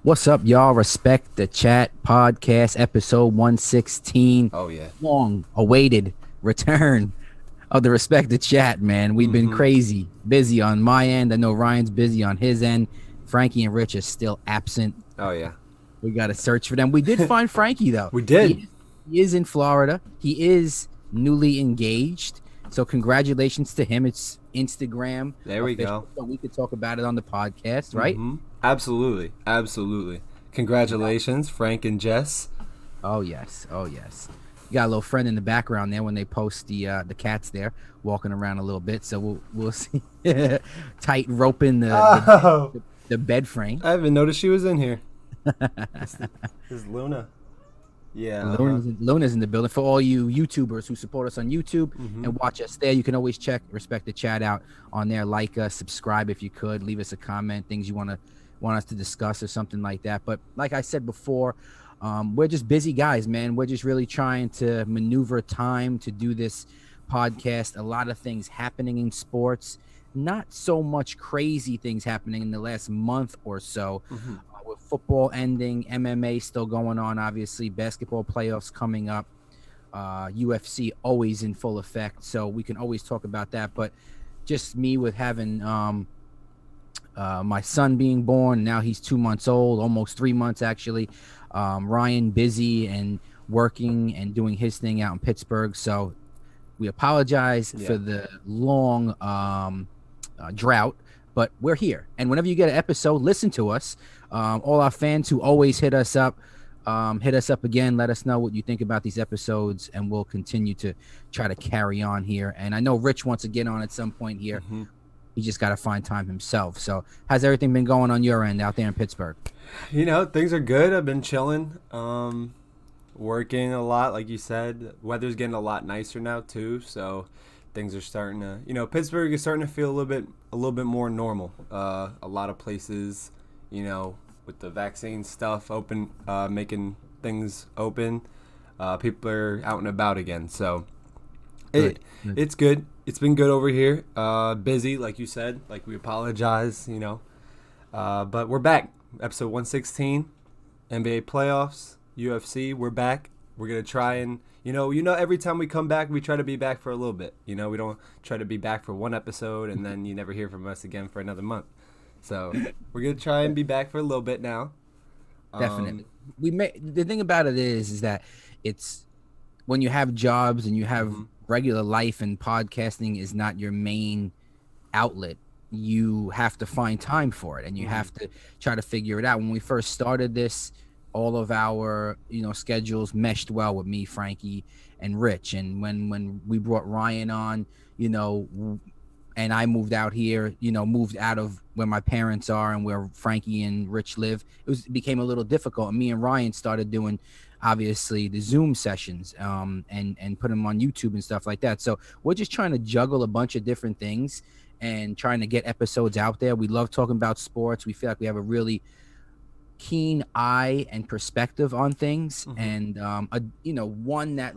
What's up, y'all? Respect the Chat podcast, episode 116. Oh yeah. Long awaited return of the Respect the Chat, man. We've been crazy busy on my end. I know Ryan's busy on his end. Frankie and Rich are still absent. Oh yeah. We got to search for them. We did find Frankie, though. We did. He is in Florida. He is newly engaged. So congratulations to him. It's Instagram. There we official, go. So we could talk about it on the podcast, right? Absolutely. Absolutely. Congratulations, Frank and Jess. Oh yes, oh yes. You got a little friend in the background there when they post the cats there walking around a little bit. So we'll see. Tight roping the bed frame. I haven't noticed she was in here. This is Luna. Yeah. Luna's in the building. For all you YouTubers who support us on YouTube and watch us there, you can always check Respect the Chat out on there. Like us, subscribe if you could, leave us a comment, things you want us to discuss or something like that. But like I said before, we're just busy guys, man. We're just really trying to maneuver time to do this podcast. A lot of things happening in sports, not so much crazy things happening in the last month or so. With football ending, MMA still going on, obviously, basketball playoffs coming up, UFC always in full effect, so we can always talk about that. But just me with having my son being born, now he's 2 months old, almost 3 months actually. Ryan busy and working and doing his thing out in Pittsburgh, so we apologize for the long drought. But we're here, and whenever you get an episode, listen to us. All our fans who always hit us up again. Let us know what you think about these episodes, and we'll continue to try to carry on here. And I know Rich wants to get on at some point here. He just got to find time himself. So how's everything been going on your end out there in Pittsburgh? You know, things are good. I've been chilling, working a lot, like you said. Weather's getting a lot nicer now too, so things are starting to, Pittsburgh is starting to feel a little bit more normal. A lot of places, with the vaccine stuff open, making things open, people are out and about again. So it's good. It's been good over here. Busy, like you said. Like, we apologize, but we're back. Episode 116, NBA playoffs, UFC. We're back. We're gonna try and every time we come back, we try to be back for a little bit. We don't try to be back for one episode and then you never hear from us again for another month. So we're gonna try and be back for a little bit now. Definitely. The thing about it is that it's when you have jobs and you have regular life and podcasting is not your main outlet, you have to find time for it and you have to try to figure it out. When we first started this, all of our schedules meshed well with me, Frankie, and Rich. And when we brought Ryan on, and I moved out here, moved out of where my parents are and where Frankie and Rich live, it became a little difficult. And me and Ryan started doing, obviously, the Zoom sessions and put them on YouTube and stuff like that. So we're just trying to juggle a bunch of different things and trying to get episodes out there. We love talking about sports. We feel like we have a really keen eye and perspective on things, and one that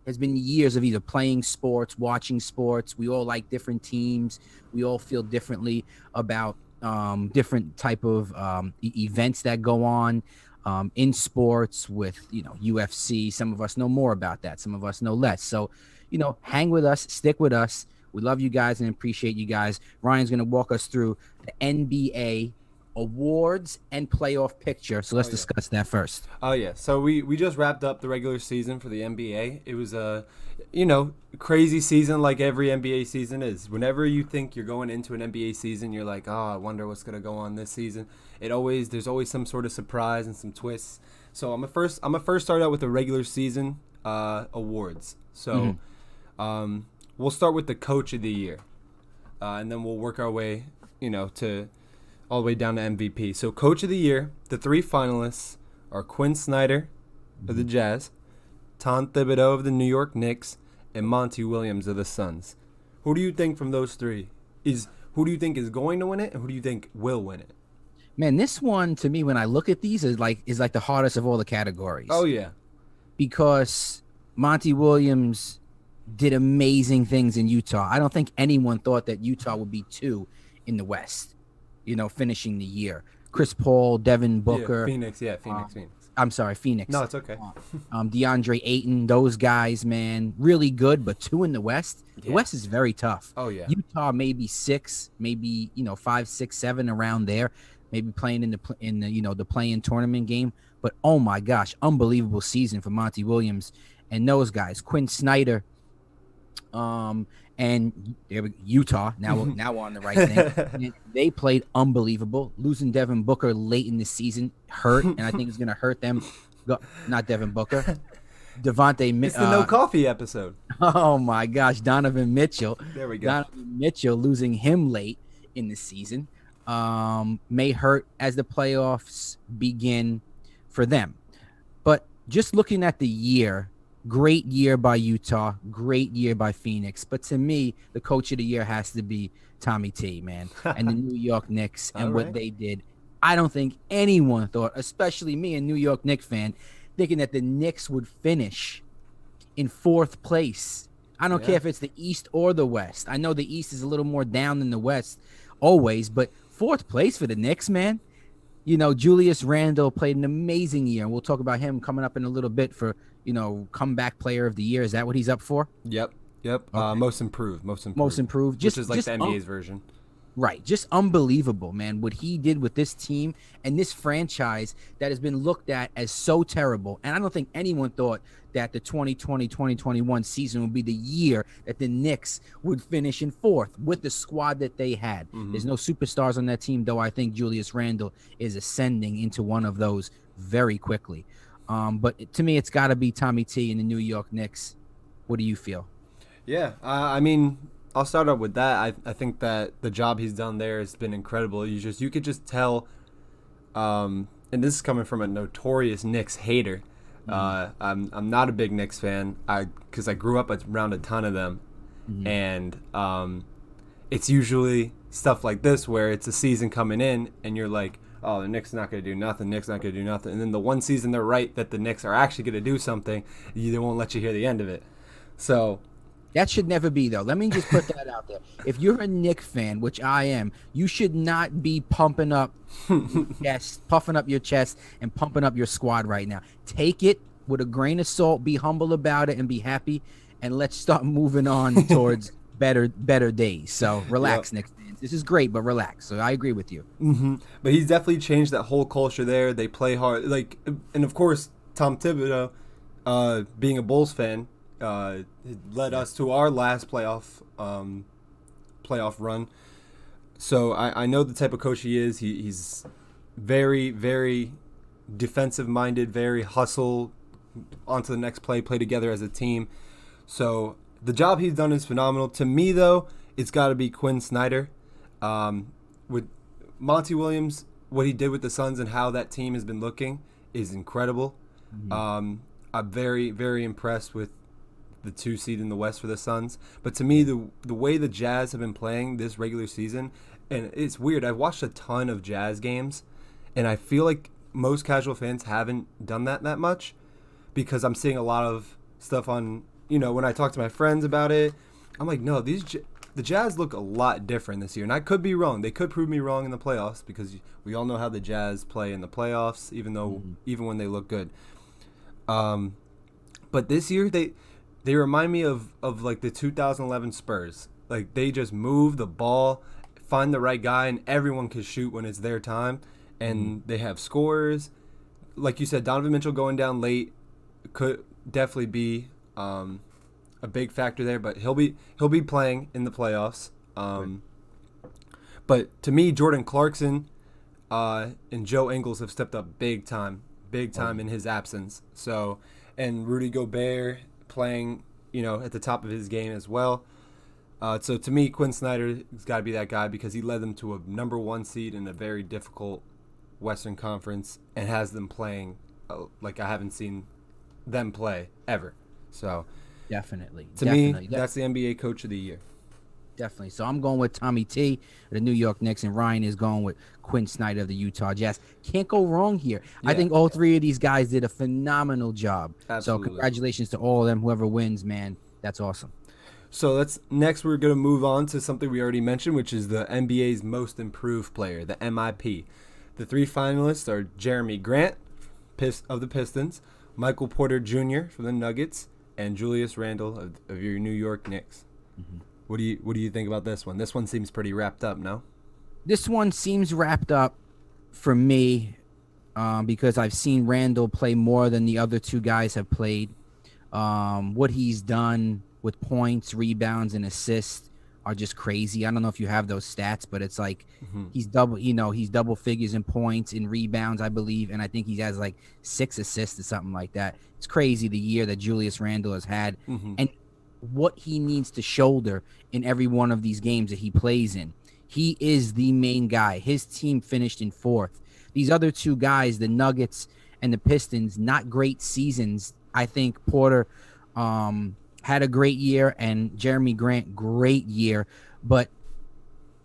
has been years of either playing sports, watching sports. We all like different teams. We all feel differently about different type of events that go on in sports with UFC. Some of us know more about that, some of us know less. So hang with us, stick with us. We love you guys and appreciate you guys. Ryan's going to walk us through the NBA awards and playoff picture. So let's discuss that first. Oh yeah. So we just wrapped up the regular season for the NBA. It was a crazy season, like every NBA season is. Whenever you think you're going into an NBA season, you're like, oh, I wonder what's gonna go on this season. There's always some sort of surprise and some twists. So I'm gonna first start out with the regular season awards. So we'll start with the Coach of the Year, and then we'll work our way to all the way down to MVP. So Coach of the Year, the three finalists are Quinn Snyder of the Jazz, Tom Thibodeau of the New York Knicks, and Monty Williams of the Suns. Who do you think from those three who do you think is going to win it, and who do you think will win it? Man, this one to me, when I look at these, is like the hardest of all the categories. Oh yeah, because Monty Williams did amazing things in Utah. I don't think anyone thought that Utah would be 2 in the West, finishing the year. Chris Paul, Devin Booker. Phoenix. I'm sorry, Phoenix. No, it's okay. DeAndre Ayton, those guys, man, really good, but 2 in the West. The West is very tough. Oh yeah. Utah maybe 6, maybe 5, 6, 7 around there, maybe playing in the the play-in tournament game. But oh my gosh, unbelievable season for Monty Williams and those guys. Quinn Snyder, and Utah now on the right thing. They played unbelievable. Losing Devin Booker late in the season hurt, and I think it's going to hurt them. Not Devin Booker. Devontae. It's the no coffee episode. Oh my gosh, Donovan Mitchell. There we go. Donovan Mitchell, losing him late in the season may hurt as the playoffs begin for them. But just looking at the year, great year by Utah, great year by Phoenix. But to me, the coach of the year has to be Tommy T, man, and the New York Knicks and what they did. I don't think anyone thought, especially me, a New York Knicks fan, thinking that the Knicks would finish in 4th place. I don't care if it's the East or the West. I know the East is a little more down than the West always, but 4th place for the Knicks, man. Julius Randle played an amazing year, and we'll talk about him coming up in a little bit for, comeback player of the year. Is that what he's up for? Yep. Okay. Most improved. Which is like the NBA's version. Right. Just unbelievable, man, what he did with this team and this franchise that has been looked at as so terrible. And I don't think anyone thought that the 2020-2021 season would be the year that the Knicks would finish in 4th with the squad that they had. There's no superstars on that team, though I think Julius Randle is ascending into one of those very quickly. But to me, it's got to be Tommy T and the New York Knicks. What do you feel? Yeah, I mean, I'll start up with that. I think that the job he's done there has been incredible. You could just tell, and this is coming from a notorious Knicks hater. I'm not a big Knicks fan, because I grew up around a ton of them, and it's usually stuff like this where it's a season coming in and you're like, oh, the Knicks not going to do nothing. And then the one season they're right that the Knicks are actually going to do something, they won't let you hear the end of it. So that should never be, though. Let me just put that out there. If you're a Knicks fan, which I am, you should not be puffing up your chest and pumping up your squad right now. Take it with a grain of salt, be humble about it, and be happy, and let's start moving on towards better days. So relax, Knicks fans. This is great, but relax. So I agree with you. But he's definitely changed that whole culture there. They play hard. And of course, Tom Thibodeau, being a Bulls fan, led us to our last playoff run. So I know the type of coach he is. He's very, very defensive-minded, very hustle, onto the next play together as a team. So the job he's done is phenomenal. To me, though, it's got to be Quinn Snyder. With Monty Williams, what he did with the Suns and how that team has been looking is incredible. I'm very, very impressed with the 2 seed in the West for the Suns. But to me, the way the Jazz have been playing this regular season, and it's weird, I've watched a ton of Jazz games, and I feel like most casual fans haven't done that much, because I'm seeing a lot of stuff on, when I talk to my friends about it, I'm like, no, the Jazz look a lot different this year. And I could be wrong. They could prove me wrong in the playoffs, because we all know how the Jazz play in the playoffs, even when they look good. But this year, they remind me of like the 2011 Spurs. Like, they just move the ball, find the right guy, and everyone can shoot when it's their time. And they have scorers. Like you said, Donovan Mitchell going down late could definitely be a big factor there, but he'll be playing in the playoffs. But to me, Jordan Clarkson and Joe Ingles have stepped up big time in his absence. So, and Rudy Gobert playing, at the top of his game as well. So to me, Quinn Snyder has got to be that guy, because he led them to a number 1 seed in a very difficult Western Conference and has them playing like I haven't seen them play ever. So definitely. To me, that's the NBA Coach of the Year. Definitely. So I'm going with Tommy T, the New York Knicks, and Ryan is going with Quinn Snyder of the Utah Jazz. Can't go wrong here. Yeah. I think all 3 of these guys did a phenomenal job. Absolutely. So congratulations to all of them. Whoever wins, man, that's awesome. So next we're going to move on to something we already mentioned, which is the NBA's Most Improved Player, the MIP. The 3 finalists are Jeremy Grant of the Pistons, Michael Porter Jr. from the Nuggets, and Julius Randle of your New York Knicks. Mm-hmm. What do you think about this one? This one seems pretty wrapped up, no? This one seems wrapped up for me because I've seen Randle play more than the other 2 guys have played. What he's done with points, rebounds, and assists are just crazy. I don't know if you have those stats, but it's like he's double figures in points, in rebounds, I believe, and I think he has like 6 assists or something like that. It's crazy the year that Julius Randle has had, and what he needs to shoulder in every one of these games that he plays in. He is the main guy. His team finished in 4th. These other 2 guys, the Nuggets and the Pistons, not great seasons. I think Porter had a great year, and Jeremy Grant, great year. But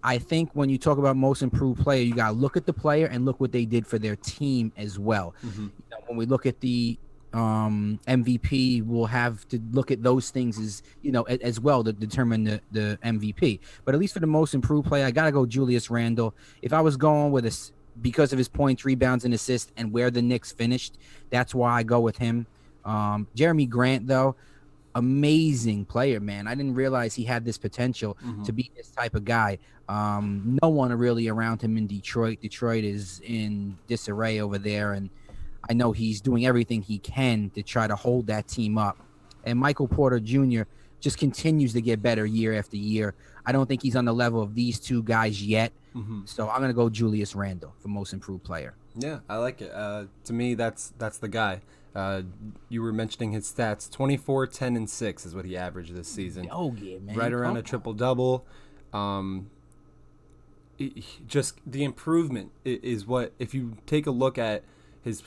I think when you talk about most improved player, you got to look at the player and look what they did for their team as well. You know, when we look at the MVP, we'll have to look at those things as well to determine the MVP. But at least for the most improved player, I got to go Julius Randle. If I was going with this because of his points, rebounds, and assists and where the Knicks finished, that's why I go with him. Jeremy Grant, though, amazing player, man. I didn't realize he had this potential to be this type of guy. No one really around him in Detroit. Detroit is in disarray over there, and I know he's doing everything he can to try to hold that team up. And Michael Porter Jr. just continues to get better year after year. I don't think he's on the level of these 2 guys yet. So I'm going to go Julius Randle for most improved player. Yeah, I like it. To me, that's the guy. You were mentioning his stats. 24, 10, and 6 is what he averaged this season. Oh, yeah, man. Right around a triple-double. Just the improvement is what, if you take a look at his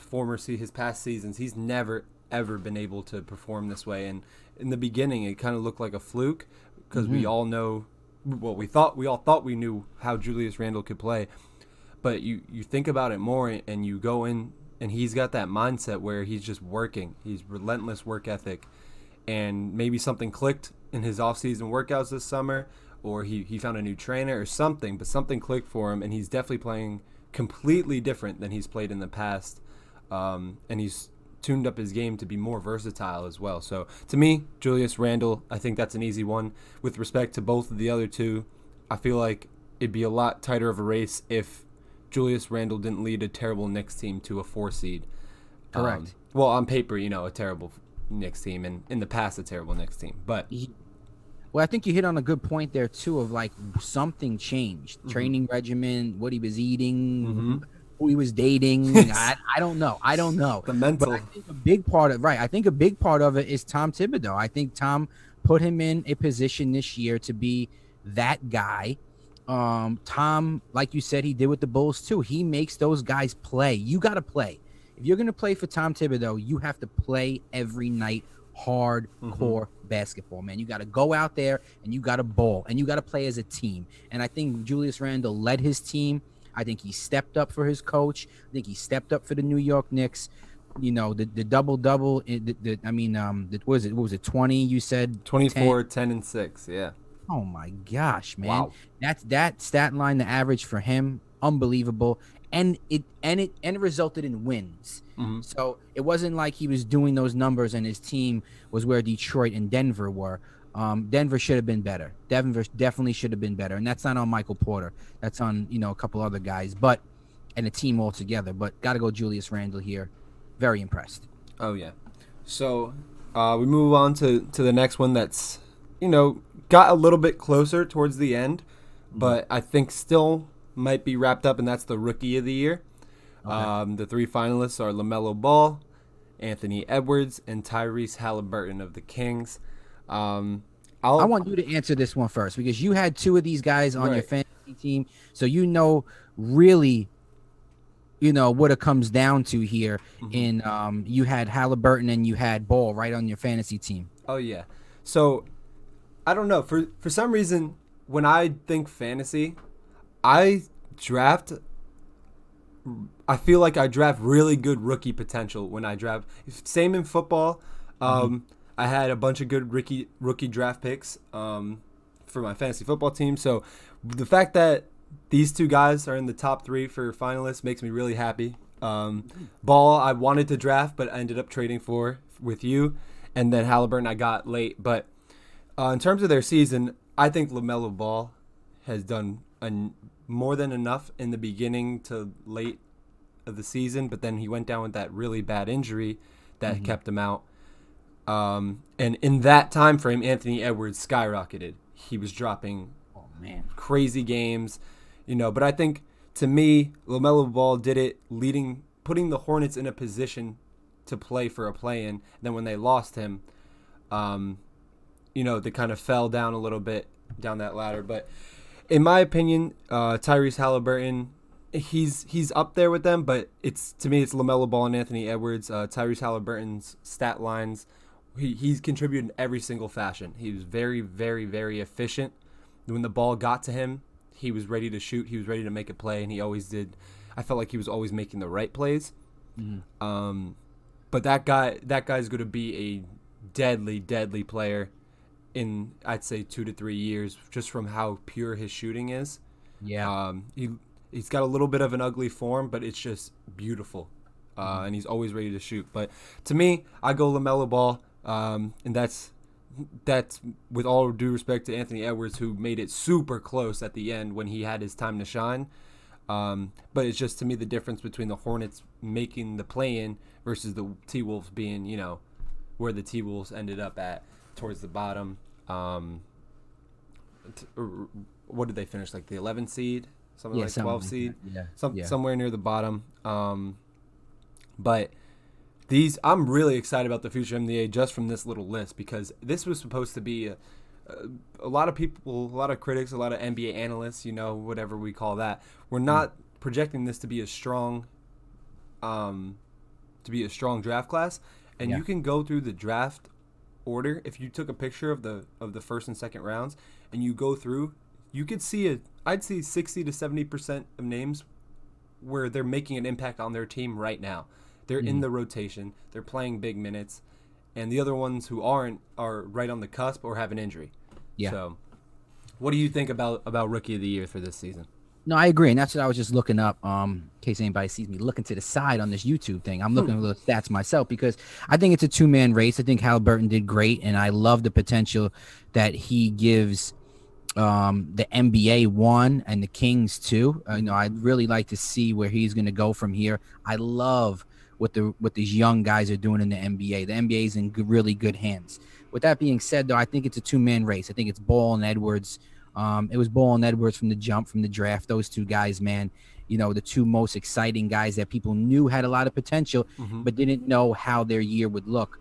past seasons, he's never, ever been able to perform this way. And in the beginning, it kind of looked like a fluke because we all know, well, we all thought we knew how Julius Randle could play. But you think about it more and you go in, and he's got that mindset where he's just working. He's relentless work ethic. And maybe something clicked in his off-season workouts this summer, or he found a new trainer or something, but something clicked for him, and he's definitely playing completely different than he's played in the past. And he's tuned up his game to be more versatile as well. So to me, Julius Randle, I think that's an easy one. With respect to both of the other 2, I feel like it'd be a lot tighter of a race if Julius Randle didn't lead a terrible Knicks team to a 4 seed. Correct. Well, on paper, a terrible Knicks team, and in the past, a terrible Knicks team. But well, I think you hit on a good point there too. Of like something changed, training regimen, what he was eating, who he was dating. I don't know. The mental. But I think a big part of it is Tom Thibodeau. I think Tom put him in a position this year to be that guy. Tom, like you said, he did with the Bulls too. He makes those guys play. You got to play. If you're going to play for Tom Thibodeau, you have to play every night, hardcore basketball, man. You got to go out there and you got to ball and you got to play as a team. And I think Julius Randle led his team. I think he stepped up for his coach. I think he stepped up for the New York Knicks. The double-double, what was it, 20, you said? 24, 10, and 6, yeah. Oh my gosh, man! Wow. That stat line, the average for him, unbelievable, and it resulted in wins. So it wasn't like he was doing those numbers and his team was where Detroit and Denver were. Denver should have been better. Denver definitely should have been better, and that's not on Michael Porter. That's on a couple other guys, and a team altogether. But got to go Julius Randle here. Very impressed. Oh yeah. So we move on to the next one. That's got a little bit closer towards the end, but I think still might be wrapped up, and that's the Rookie of the Year. Okay. The 3 finalists are LaMelo Ball, Anthony Edwards, and Tyrese Halliburton of the Kings. I want you to answer this one first because you had 2 of these guys on your fantasy team, so really what it comes down to here. In you had Halliburton and you had Ball right on your fantasy team. Oh yeah. So I don't know. For some reason, when I think fantasy, I feel like I draft really good rookie potential when I draft. Same in football. I had a bunch of good rookie draft picks for my fantasy football team. So the fact that these two guys are in the top 3 for finalists. Makes me really happy. Ball I wanted to draft, but I ended up trading for with you, and then Halliburton I got late. But in terms of their season, I think LaMelo Ball has done more than enough in the beginning to late of the season, but then he went down with that really bad injury that kept him out. And in that time frame, Anthony Edwards skyrocketed. He was dropping crazy games, but I think, to me, LaMelo Ball did it putting the Hornets in a position to play for a play-in. Then when they lost him, they kind of fell down a little bit down that ladder. But in my opinion, Tyrese Halliburton, he's up there with them, but to me it's LaMelo Ball and Anthony Edwards. Tyrese Halliburton's stat lines, he's contributed in every single fashion. He was very, very, very efficient. When the ball got to him, he was ready to shoot. He was ready to make a play, and he always did. I felt like he was always making the right plays. But that guy's going to be a deadly, deadly player in, I'd say, 2 to 3 years, just from how pure his shooting is. Yeah. He's got a little bit of an ugly form, but it's just beautiful. And he's always ready to shoot. But to me, I go LaMelo Ball, and that's with all due respect to Anthony Edwards, who made it super close at the end when he had his time to shine. But it's just, to me, the difference between the Hornets making the play-in versus the T-Wolves being, where the T-Wolves ended up at towards the bottom. What did they finish? Like the 11 seed? Something like 12 seed? Somewhere near the bottom. But I'm really excited about the future of the NBA just from this little list, because this was supposed to be a lot of people, a lot of critics, a lot of NBA analysts, whatever we call that, we're not projecting this to be a strong draft class. And you can go through the draft order. If you took a picture of the first and second rounds and you go through, you could see I'd see 60 to 70% of names where they're making an impact on their team right now. They're in the rotation. They're playing big minutes. And the other ones who aren't are right on the cusp or have an injury. Yeah. So what do you think about Rookie of the Year for this season? No, I agree. And that's what I was just looking up. In case anybody sees me looking to the side on this YouTube thing, I'm looking at the stats myself, because I think it's a 2-man race. I think Halliburton did great, and I love the potential that he gives the NBA 1 and the Kings 2. I'd really like to see where he's going to go from here. I love what these young guys are doing in the NBA. The NBA is in really good hands. With that being said, though, I think it's a 2-man race. I think it's Ball and Edwards. It was Ball and Edwards from the jump, from the draft. Those two guys, man, the two most exciting guys that people knew had a lot of potential, but didn't know how their year would look.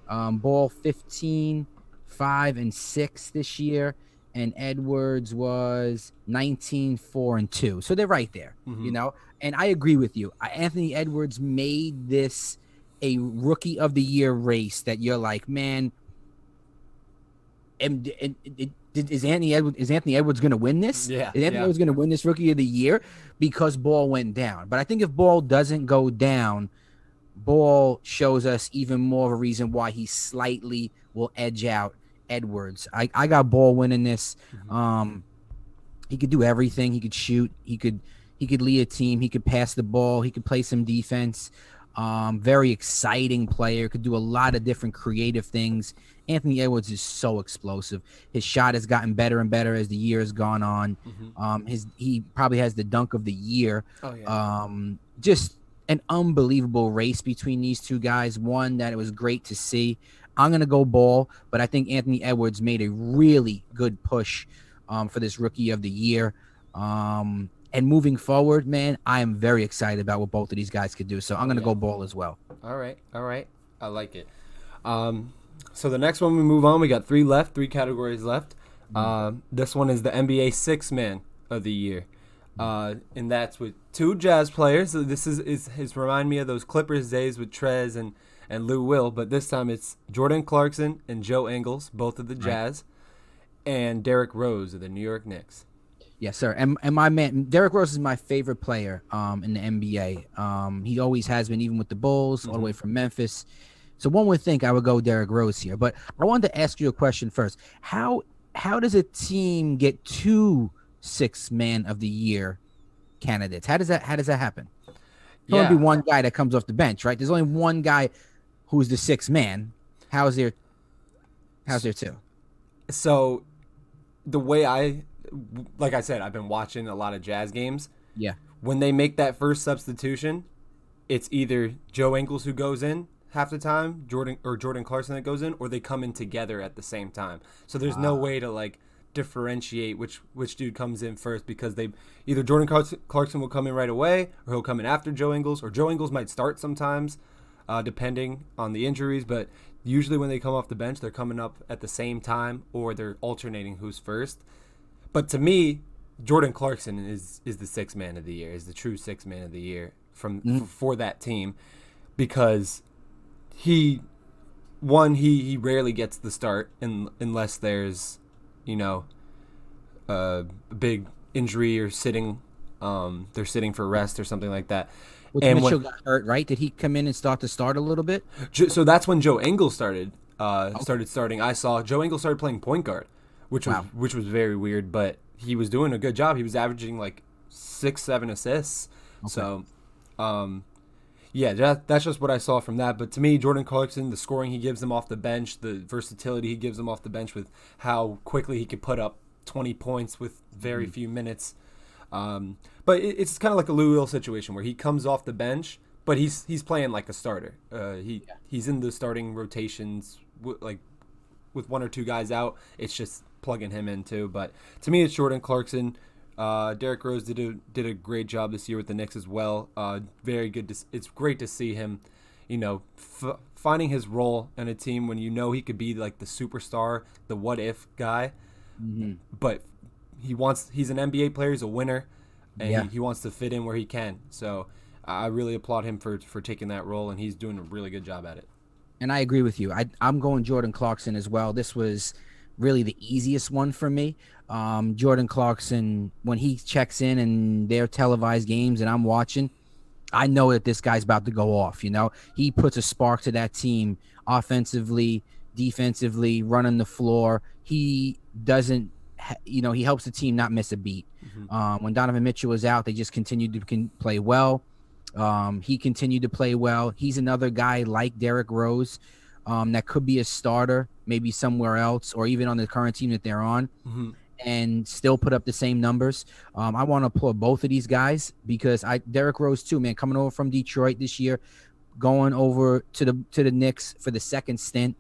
Ball 15, 5, and 6 this year, and Edwards was 19, 4, and 2. So they're right there, And I agree with you. Anthony Edwards made this a Rookie of the Year race that you're like, man, is Anthony Edwards going to win this? Yeah. Is Anthony Edwards going to win this Rookie of the Year because Ball went down? But I think if Ball doesn't go down, Ball shows us even more of a reason why he slightly will edge out Edwards. I got Ball winning this. He could do everything. He could shoot. He could lead a team. He could pass the ball. He could play some defense. Very exciting player. Could do a lot of different creative things. Anthony Edwards is so explosive. His shot has gotten better and better as the year has gone on. He probably has the dunk of the year. Oh, yeah. Just an unbelievable race between these two guys. One that it was great to see. I'm going to go Ball, but I think Anthony Edwards made a really good push for this Rookie of the Year. And moving forward, man, I am very excited about what both of these guys could do. So I'm going to go Ball as well. All right. I like it. So the next one we move on, we got 3 categories left. This one is the NBA 6-man of the year. And that's with 2 Jazz players. So this is remind me of those Clippers days with Trez and Lou Will, but this time it's Jordan Clarkson and Joe Ingles, both of the Jazz, and Derrick Rose of the New York Knicks. Yes, sir. And my man, Derrick Rose is my favorite player in the NBA. He always has been, even with the Bulls, all the way from Memphis. So one would think I would go Derrick Rose here. But I wanted to ask you a question first. How does a team get 2 six man of the year candidates. How does that happen? There'll only be Yeah. one guy that comes off the bench, right? There's only one guy who's the sixth man. How's there two? So the way like I said, I've been watching a lot of Jazz games. Yeah. When they make that first substitution, it's either Joe Ingles who goes in half the time, Jordan Clarkson that goes in, or they come in together at the same time. So there's no way to like differentiate which dude comes in first, because they either Jordan Clarkson will come in right away, or he'll come in after Joe Ingles, or Joe Ingles might start sometimes, depending on the injuries. But usually when they come off the bench, they're coming up at the same time, or they're alternating who's first. But to me, Jordan Clarkson is the sixth man of the year, is the true sixth man of the year for that team, because he rarely gets the start unless there's, you know, a big injury or sitting, they're sitting for rest or something like that. Which And Mitchell got hurt, right? Did he come in and start a little bit? so that's when Joe Ingles started starting. I saw Joe Ingles started playing point guard, which was very weird, but he was doing a good job. He was averaging like 6-7 assists. Okay. So, yeah, that's just what I saw from that. But to me, Jordan Clarkson, the scoring he gives them off the bench, the versatility he gives them off the bench with how quickly he could put up 20 points with very few minutes. But it's kind of like a Lou Will situation where he comes off the bench, but he's playing like a starter. He's in the starting rotations with one or two guys out. It's just plugging him in too. But to me, it's Jordan Clarkson. Derrick Rose did a great job this year with the Knicks as well. Very good. It's great to see him, finding his role in a team when he could be like the superstar, the what if guy. Mm-hmm. But he's an NBA player. He's a winner, and he wants to fit in where he can. So I really applaud him for taking that role, and he's doing a really good job at it. And I agree with you. I'm going Jordan Clarkson as well. This was really the easiest one for me. Jordan Clarkson, when he checks in and they're televised games and I'm watching, I know that this guy's about to go off. He puts a spark to that team offensively, defensively, running the floor. He doesn't, he helps the team not miss a beat. Mm-hmm. When Donovan Mitchell was out, they just continued to play well. He continued to play well. He's another guy like Derrick Rose that could be a starter, maybe somewhere else, or even on the current team that they're on, and still put up the same numbers. I want to applaud both of these guys because Derrick Rose too, man, coming over from Detroit this year, going over to the Knicks for the second stint.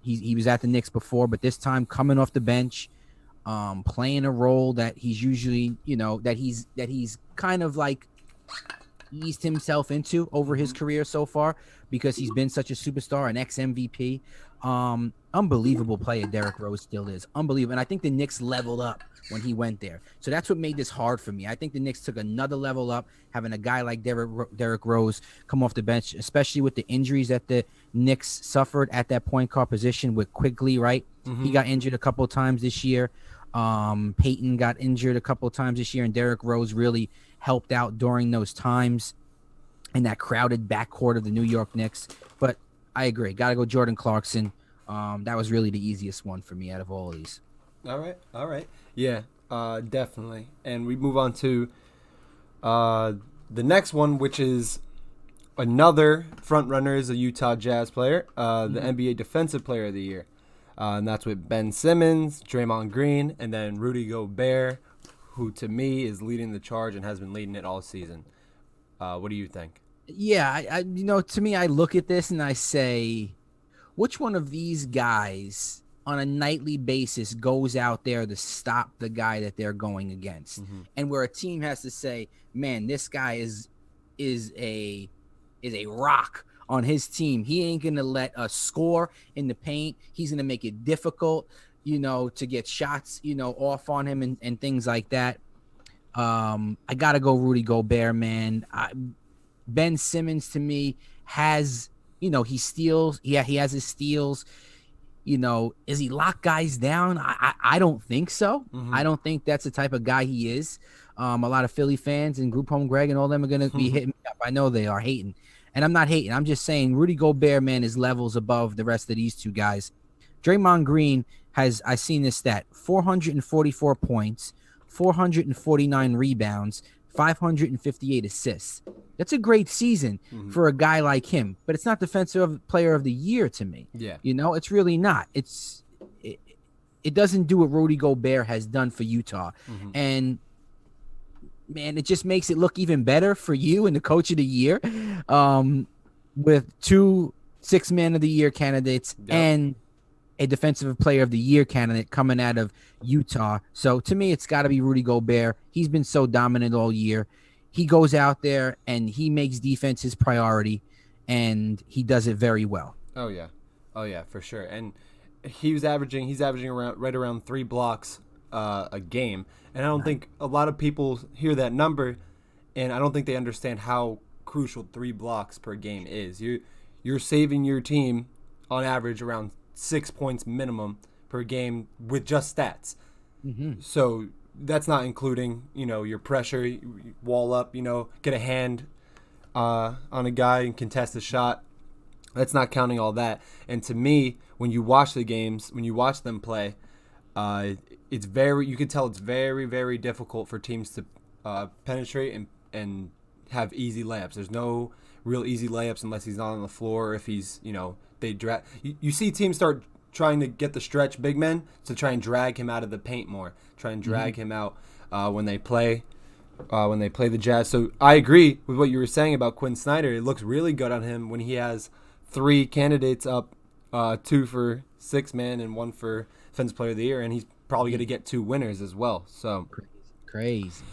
He was at the Knicks before, but this time coming off the bench, playing a role that he's usually, that he's kind of like eased himself into over his career so far because he's been such a superstar, an ex-MVP. Unbelievable player Derrick Rose still is. Unbelievable. And I think the Knicks leveled up when he went there. So that's what made this hard for me. I think the Knicks took another level up, having a guy like Derrick Rose come off the bench, especially with the injuries that the Knicks suffered at that point guard position with Quigley, right? Mm-hmm. He got injured a couple of times this year. Peyton got injured a couple of times this year, and Derrick Rose really helped out during those times in that crowded backcourt of the New York Knicks. But I agree. Got to go Jordan Clarkson. That was really the easiest one for me out of all of these. All right. Yeah, definitely. And we move on to the next one, which is another front runner, is a Utah Jazz player, the NBA Defensive Player of the Year. And that's with Ben Simmons, Draymond Green, and then Rudy Gobert, who to me is leading the charge and has been leading it all season. What do you think? Yeah, to me, I look at this and I say, which one of these guys on a nightly basis goes out there to stop the guy that they're going against? Mm-hmm. And where a team has to say, man, this guy is a rock on his team. He ain't going to let us score in the paint. He's going to make it difficult, to get shots, off on him and things like that. I got to go Rudy Gobert, man. Ben Simmons to me has, he steals. Yeah, he has his steals. Is he lock guys down? I don't think so. Mm-hmm. I don't think that's the type of guy he is. A lot of Philly fans and Group Home Greg and all them are going to be hitting me up. I know they are hating. And I'm not hating. I'm just saying Rudy Gobert, man, is levels above the rest of these two guys. Draymond Green I've seen this stat, 444 points, 449 rebounds, 558 assists. That's a great season for a guy like him, but it's not defensive player of the year to me. Yeah. It's really not. It doesn't do what Rudy Gobert has done for Utah. And man, it just makes it look even better for you and the coach of the year, with 2 6-man of the year candidates and a defensive player of the year candidate coming out of Utah. So to me, it's got to be Rudy Gobert. He's been so dominant all year. He goes out there and he makes defense his priority, and he does it very well. Oh yeah, for sure. And he's averaging around 3 blocks a game. And I don't think a lot of people hear that number, and I don't think they understand how crucial 3 blocks per game is. You're saving your team on average around 6 points minimum per game with just stats. So that's not including, your pressure, wall up, get a hand on a guy and contest a shot. That's not counting all that. And to me, when you watch the games, when you watch them play, you can tell it's very, very difficult for teams to penetrate and have easy layups. There's no real easy layups unless he's not on the floor, or if he's, they drag. You see teams start trying to get the stretch big men to try and drag him out of the paint more, try and drag him out when they play the Jazz. So I agree with what you were saying about Quinn Snyder. It looks really good on him when he has 3 candidates up, 2 for 6-man and 1 for Defensive Player of the Year, and he's probably going to get 2 winners as well. So crazy.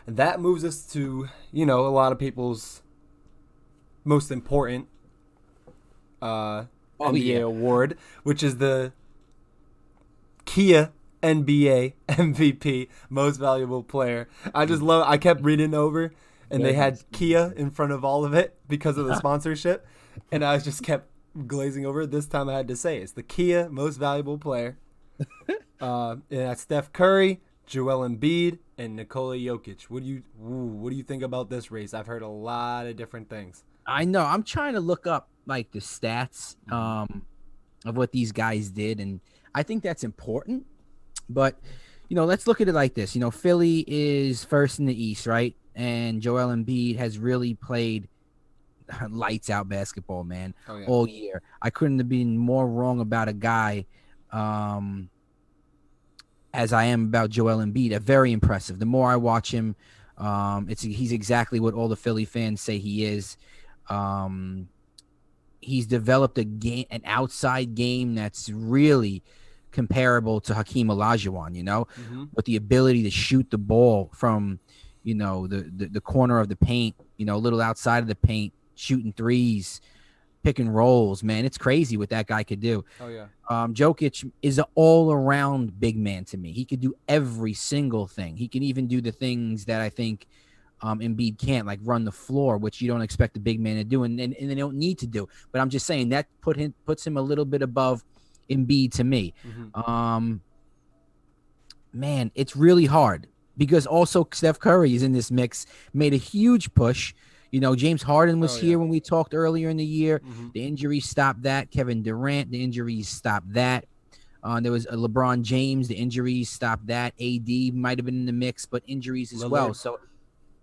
And that moves us to, a lot of people's most important NBA award, which is the Kia NBA MVP, Most Valuable Player. I kept reading over, and they had Kia in front of all of it because of the sponsorship, and I just kept glazing over it. This time I had to say it's the Kia Most Valuable Player. And that's Steph Curry, Joel Embiid, and Nikola Jokic. What do you think about this race? I've heard a lot of different things. I know. I'm trying to look up like the stats of what these guys did, and I think that's important. But let's look at it like this. Philly is first in the East, right? And Joel Embiid has really played lights out basketball, man, all year. I couldn't have been more wrong about a guy as I am about Joel Embiid. Very impressive. The more I watch him, he's exactly what all the Philly fans say he is. He's developed an outside game that's really comparable to Hakeem Olajuwon, with the ability to shoot the ball from, the corner of the paint, a little outside of the paint, shooting threes, pick and rolls, man. It's crazy what that guy could do. Oh, yeah. Jokic is an all-around big man to me. He could do every single thing. He can even do the things that I think Embiid can't, like run the floor, which you don't expect a big man to do, and they don't need to do. But I'm just saying that puts him a little bit above Embiid to me. Man, it's really hard because also Steph Curry is in this mix, made a huge push. James Harden was here when we talked earlier in the year. The injuries stopped that. Kevin Durant, the injuries stopped that. There was a LeBron James, the injuries stopped that. AD might have been in the mix, but injuries as well. So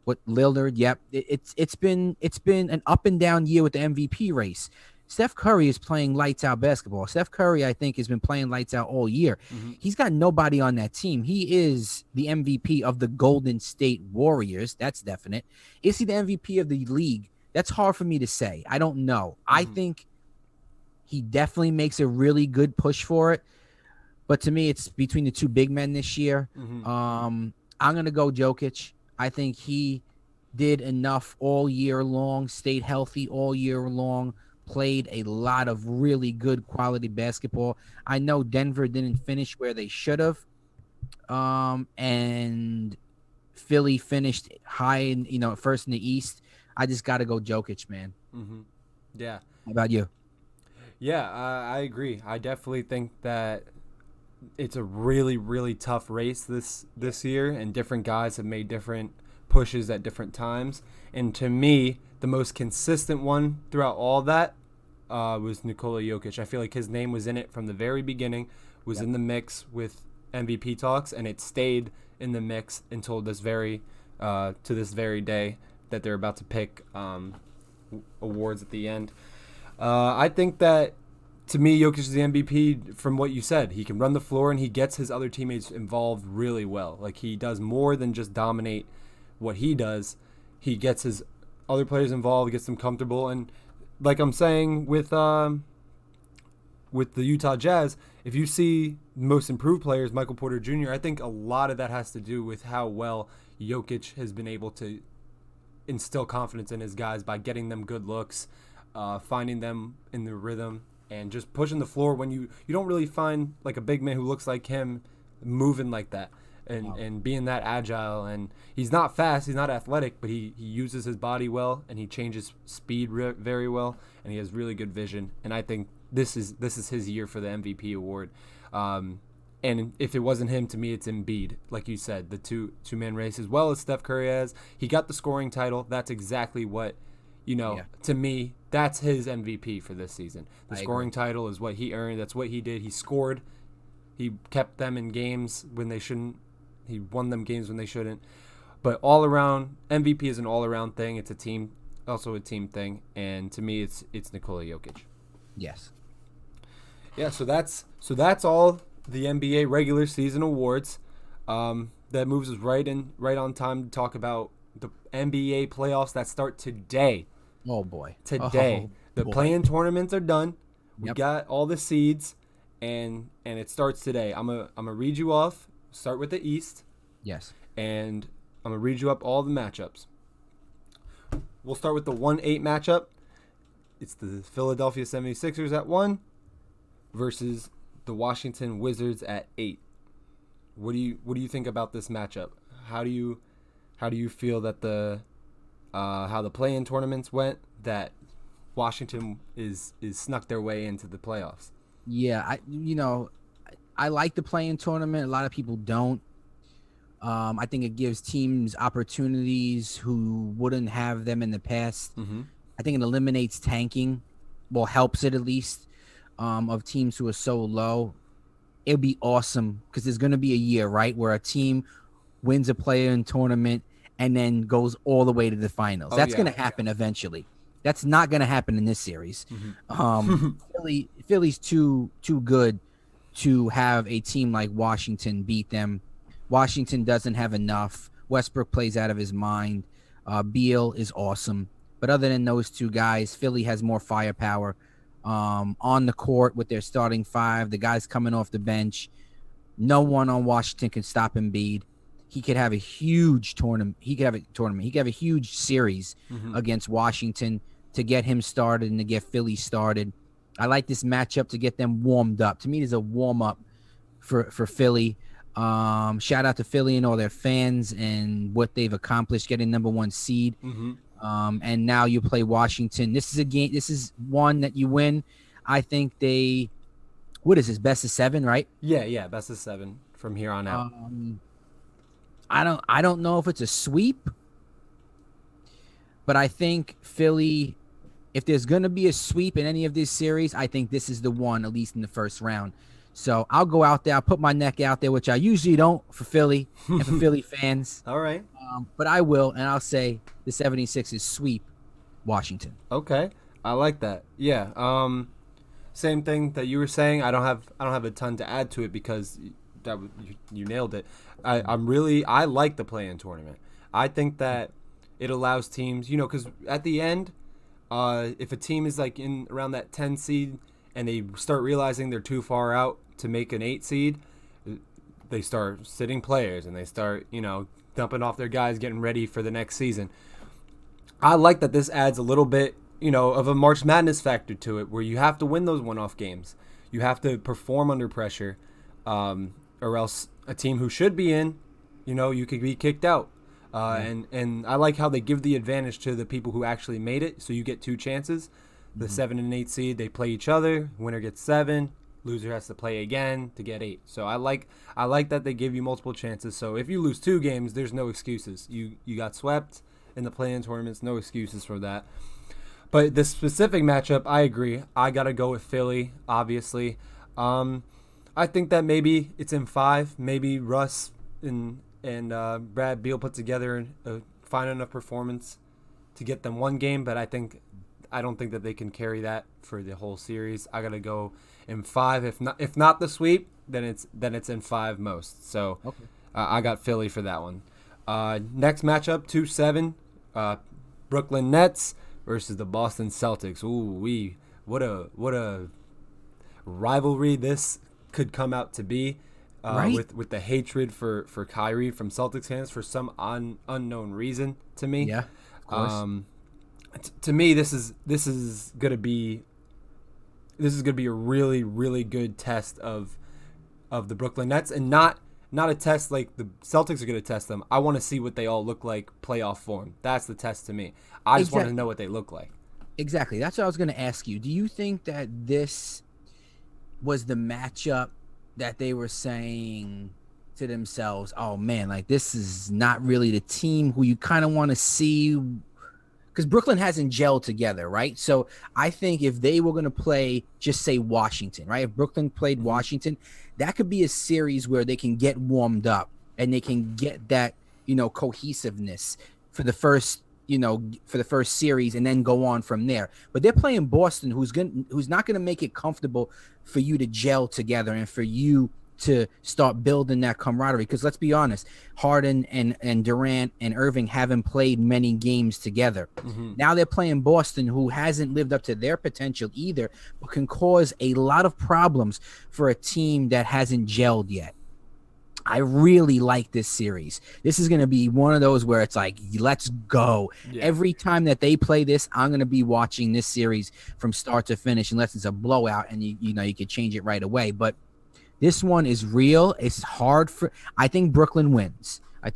what Lillard, yep. It's been an up and down year with the MVP race. Steph Curry is playing lights out basketball. Steph Curry, I think, has been playing lights out all year. He's got nobody on that team. He is the MVP of the Golden State Warriors. That's definite. Is he the MVP of the league? That's hard for me to say. I don't know. I think he definitely makes a really good push for it. But to me, it's between the 2 big men this year. I'm going to go Jokic. I think he did enough all year long, stayed healthy all year long, played a lot of really good quality basketball. I know Denver didn't finish where they should have. And Philly finished high in, first in the East. I just got to go Jokic, man. Yeah. How about you? Yeah, I agree. I definitely think that it's a really, really tough race this year, and different guys have made different pushes at different times. And to me, the most consistent one throughout all that was Nikola Jokic. I feel like his name was in it from the very beginning, was in the mix with MVP talks, and it stayed in the mix until this very day that they're about to pick awards at the end. I think that, to me, Jokic is the MVP from what you said. He can run the floor, and he gets his other teammates involved really well. Like, he does more than just dominate what he does. He gets his other players involved, gets them comfortable, and like I'm saying with the Utah Jazz, if you see most improved players, Michael Porter Jr., I think a lot of that has to do with how well Jokic has been able to instill confidence in his guys by getting them good looks, finding them in the rhythm, and just pushing the floor when you don't really find like a big man who looks like him moving like that and being that agile. And he's not fast, he's not athletic, but he uses his body well, and he changes speed very well, and he has really good vision. And I think this is his year for the MVP award. And if it wasn't him, to me, it's Embiid. Like you said, the two-man race, as well as Steph Curry has. He got the scoring title. That's exactly what, to me, that's his MVP for this season. The scoring title is what he earned. That's what he did. He scored. He kept them in games when they shouldn't. He won them games when they shouldn't. But all around, MVP is an all-around thing. It's also a team thing. And to me, it's Nikola Jokic. Yes. Yeah, so that's all the NBA regular season awards. That moves us right on time to talk about the NBA playoffs that start today. Oh boy. Today. The play-in tournaments are done. We got all the seeds, and it starts today. I'm gonna read you off. Start with the East. Yes. And I'm gonna read you up all the matchups. We'll start with the 1-8 matchup. It's the Philadelphia 76ers at 1 versus the Washington Wizards at 8. What do you think about this matchup? How do you feel that how the play-in tournaments went, that Washington is snuck their way into the playoffs? Yeah, I like the play-in tournament. A lot of people don't. I think it gives teams opportunities who wouldn't have them in the past. Mm-hmm. I think it eliminates tanking. Well, helps it at least, of teams who are so low. It would be awesome because there's going to be a year, right, where a team wins a play-in tournament and then goes all the way to the finals. That's going to happen eventually. That's not going to happen in this series. Mm-hmm. Philly's too good to have a team like Washington beat them. Washington doesn't have enough. Westbrook plays out of his mind. Beal is awesome. But other than those two guys, Philly has more firepower on the court with their starting five, the guys coming off the bench. No one on Washington can stop Embiid. He could have a huge tournament. He could have a huge series against Washington to get him started and to get Philly started. I like this matchup to get them warmed up. To me, it's a warm-up for Philly. Shout out to Philly and all their fans and what they've accomplished getting number 1 seed. Mm-hmm. And now you play Washington. This is a game. This is one that you win. I think what is this, best of 7, right? Yeah, best of 7 from here on out. I don't know if it's a sweep, but I think Philly, if there's going to be a sweep in any of this series, I think this is the one, at least in the first round. So I'll go out there. I'll put my neck out there, which I usually don't for Philly and for Philly fans. All right. But I will, and I'll say the 76ers sweep Washington. Okay. I like that. Yeah. Same thing that you were saying. I don't have a ton to add to it because you nailed it. I like the play-in tournament. I think that it allows teams, because at the end, if a team is like in around that 10 seed and they start realizing they're too far out to make an 8 seed, they start sitting players and they start, dumping off their guys, getting ready for the next season. I like that this adds a little bit, of a March Madness factor to it, where you have to win those one-off games. You have to perform under pressure, or else a team who should be in, you could be kicked out. And I like how they give the advantage to the people who actually made it, so you get 2 chances. The 7 and 8 seed, they play each other. Winner gets 7. Loser has to play again to get 8. So I like that they give you multiple chances. So if you lose 2 games, there's no excuses. You got swept in the play-in tournaments, no excuses for that. But this specific matchup, I agree. I got to go with Philly, obviously. I I think that maybe it's in 5. Maybe Russ and Brad Beal put together a fine enough performance to get them one game, but I don't think that they can carry that for the whole series. I gotta go in 5. If not the sweep, then it's in 5 most. So Okay. I got Philly for that one. Next matchup, 2-7, Brooklyn Nets versus the Boston Celtics. Ooh, what a rivalry this could come out to be. Right? With the hatred for Kyrie from Celtics fans for some unknown reason to me. Yeah, of course. To me, this is gonna be a really, really good test of the Brooklyn Nets, and not a test like the Celtics are gonna test them. I want to see what they all look like playoff form. That's the test to me. I just want to know what they look like. Exactly. That's what I was going to ask you. Do you think that this was the matchup that they were saying to themselves, oh man, like this is not really the team who you kind of want to see? Because Brooklyn hasn't gelled together, right? So I think if they were going to play, just say Washington, right? If Brooklyn played Washington, that could be a series where they can get warmed up and they can get that, cohesiveness for the first series and then go on from there. But they're playing Boston, who's not going to make it comfortable for you to gel together and for you to start building that camaraderie. Because let's be honest, Harden and Durant and Irving haven't played many games together. Now they're playing Boston, who hasn't lived up to their potential either, but can cause a lot of problems for a team that hasn't gelled yet. I really like this series. This is going to be one of those where it's like, let's go. Yeah. Every time that they play this, I'm going to be watching this series from start to finish, unless it's a blowout and you could change it right away. But this one is real. It's hard I think Brooklyn wins. Man,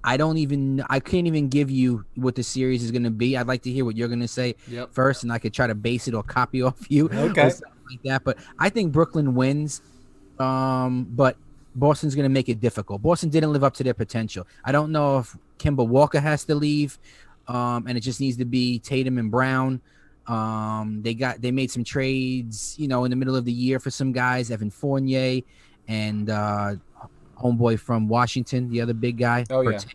I can't even give you what the series is going to be. I'd like to hear what you're going to say first, and I could try to base it or copy off you. Okay. Like that, but I think Brooklyn wins. But Boston's going to make it difficult. Boston didn't live up to their potential. I don't know if Kemba Walker has to leave, and it just needs to be Tatum and Brown. They made some trades, in the middle of the year for some guys, Evan Fournier and homeboy from Washington, the other big guy. Oh yeah, is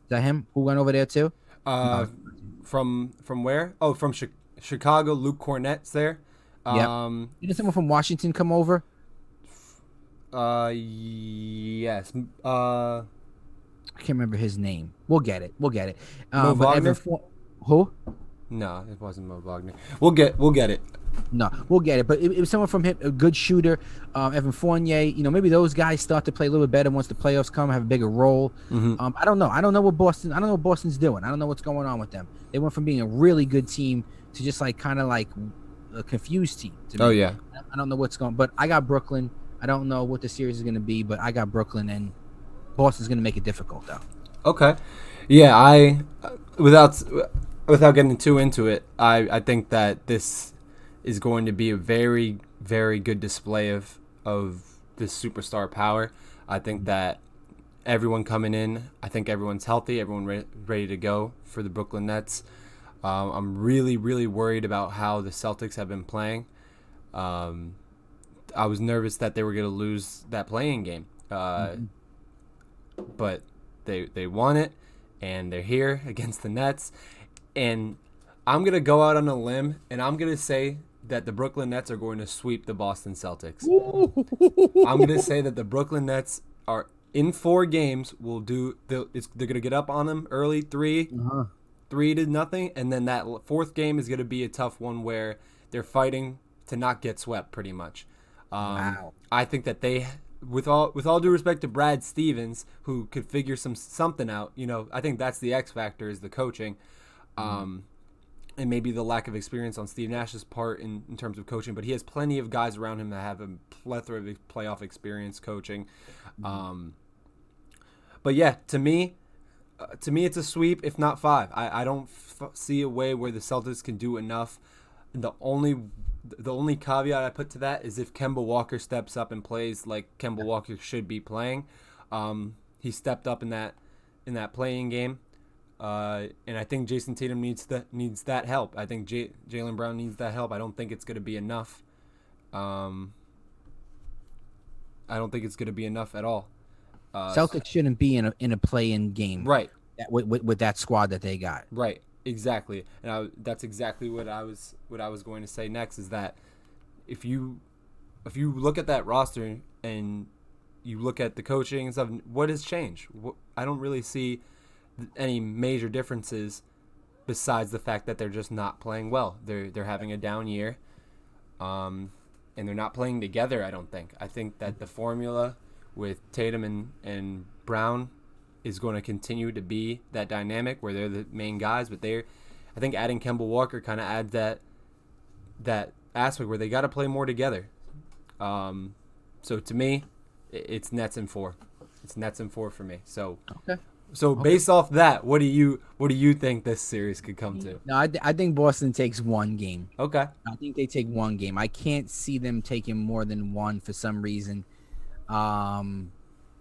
that him? Who went over there too? From where? Oh, from Chicago. Luke Cornett's there. Did someone from Washington come over? Yes. I can't remember his name. We'll get it. Mo Wagner? Who? No, it wasn't Mo Wagner. We'll get it. No, we'll get it. But it was someone from him, a good shooter. Evan Fournier. Maybe those guys start to play a little bit better once the playoffs come, have a bigger role. I don't know. I don't know what Boston's doing. I don't know what's going on with them. They went from being a really good team to just kind of a confused team to me. Oh yeah. I don't know what's going on, but I got Brooklyn. I don't know what the series is going to be, but I got Brooklyn, and Boston's going to make it difficult though. Okay. Yeah, I without getting too into it, I think that this is going to be a very, very good display of this superstar power. I think that everyone coming in, I think everyone's healthy, everyone ready to go for the Brooklyn Nets. I'm really, really worried about how the Celtics have been playing. I was nervous that they were going to lose that playing game, but they won it, and they're here against the Nets. And I'm going to go out on a limb, and I'm going to say that the Brooklyn Nets are going to sweep the Boston Celtics. I'm going to say that the Brooklyn Nets are in 4 games. They're going to get up on them early, 3-0, and then that 4th game is going to be a tough one where they're fighting to not get swept, pretty much. Wow. I think that they, with all due respect to Brad Stevens, who could figure something out, I think that's the X factor, is the coaching, and maybe the lack of experience on Steve Nash's part in terms of coaching. But he has plenty of guys around him that have a plethora of playoff experience coaching. But yeah, to me, it's a sweep, if not 5. I don't see a way where the Celtics can do enough. The only caveat I put to that is if Kemba Walker steps up and plays like Kemba Walker should be playing. He stepped up in that playing game. And I think Jason Tatum needs that help. I think Jaylen Brown needs that help. I don't think it's going to be enough. I don't think it's going to be enough at all. Celtics shouldn't be in a play-in game, right? With that squad that they got, right? Exactly, and that's exactly what I was going to say next. Is that if you look at that roster and you look at the coaching and stuff, what has changed? I don't really see any major differences besides the fact that they're just not playing well. They're having a down year, and they're not playing together. I don't think. I think that the formula with Tatum and Brown is going to continue to be that dynamic where they're the main guys, but I think adding Kemba Walker kind of adds that aspect where they got to play more together. So to me, it's Nets in 4. It's Nets in 4 for me. So okay. So based off that, what do you think this series could come to? No, I think Boston takes one game. Okay. I think they take one game. I can't see them taking more than one for some reason.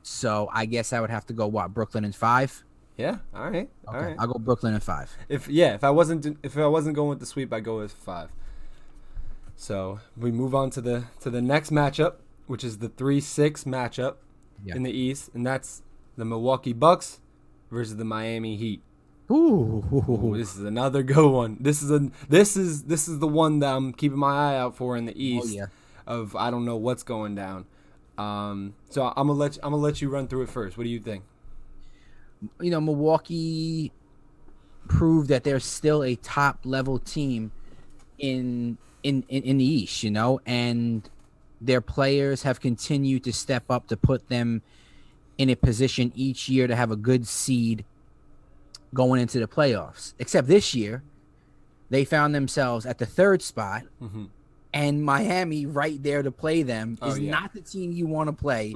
So I guess I would have to go Brooklyn in 5. Yeah. All right. Okay. All right. I'll go Brooklyn in 5. If I wasn't going with the sweep, I'd go with 5. So we move on to the next matchup, which is the 3-6 matchup in the East, and that's the Milwaukee Bucks versus the Miami Heat. Ooh, this is another good one. This is the one that I'm keeping my eye out for in the East. Oh, yeah. Of I don't know what's going down. So I'm gonna let you run through it first. What do you think? Milwaukee proved that they're still a top level team in the East, and their players have continued to step up to put them in a position each year to have a good seed going into the playoffs. Except this year, they found themselves at the 3rd spot, and Miami right there to play them is not the team you want to play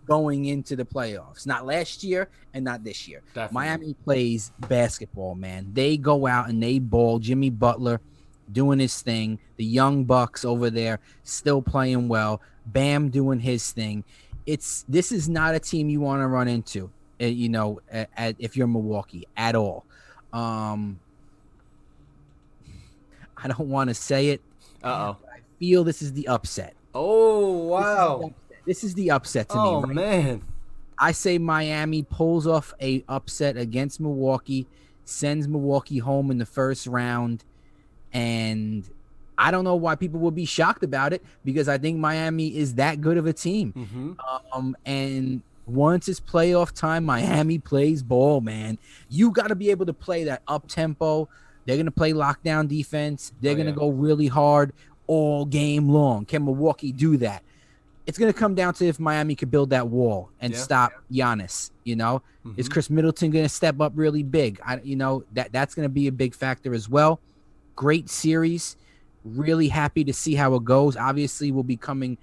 going into the playoffs. Not last year and not this year. Definitely. Miami plays basketball, man. They go out and they ball. Jimmy Butler doing his thing. The young Bucks over there still playing well. Bam doing his thing. This is not a team you want to run into, if you're Milwaukee at all. I don't want to say it. Uh-oh. I feel this is the upset. Oh, wow. This is the upset to me. Oh, right? man. I say Miami pulls off a upset against Milwaukee, sends Milwaukee home in the first round, and I don't know why people would be shocked about it because I think Miami is that good of a team. And once it's playoff time, Miami plays ball, man. You got to be able to play that up-tempo. They're going to play lockdown defense. They're going to go really hard all game long. Can Milwaukee do that? It's going to come down to if Miami could build that wall and stop Giannis, Is Chris Middleton going to step up really big? That's going to be a big factor as well. Great series. Really happy to see how it goes. Obviously, we'll be coming,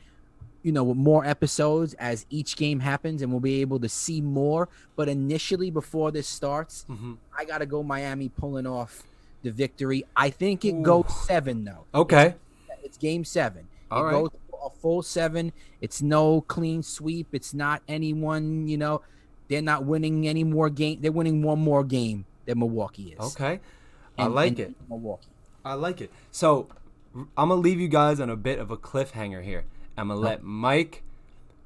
with more episodes as each game happens, and we'll be able to see more. But initially, before this starts, I got to go Miami pulling off the victory. I think it goes 7, though. Okay. It's game 7. All right. Goes a full 7. It's no clean sweep. It's not anyone, they're not winning any more game. They're winning one more game than Milwaukee is. Okay. I like it. Milwaukee. I like it. So I'm going to leave you guys on a bit of a cliffhanger here. I'm going to let Mike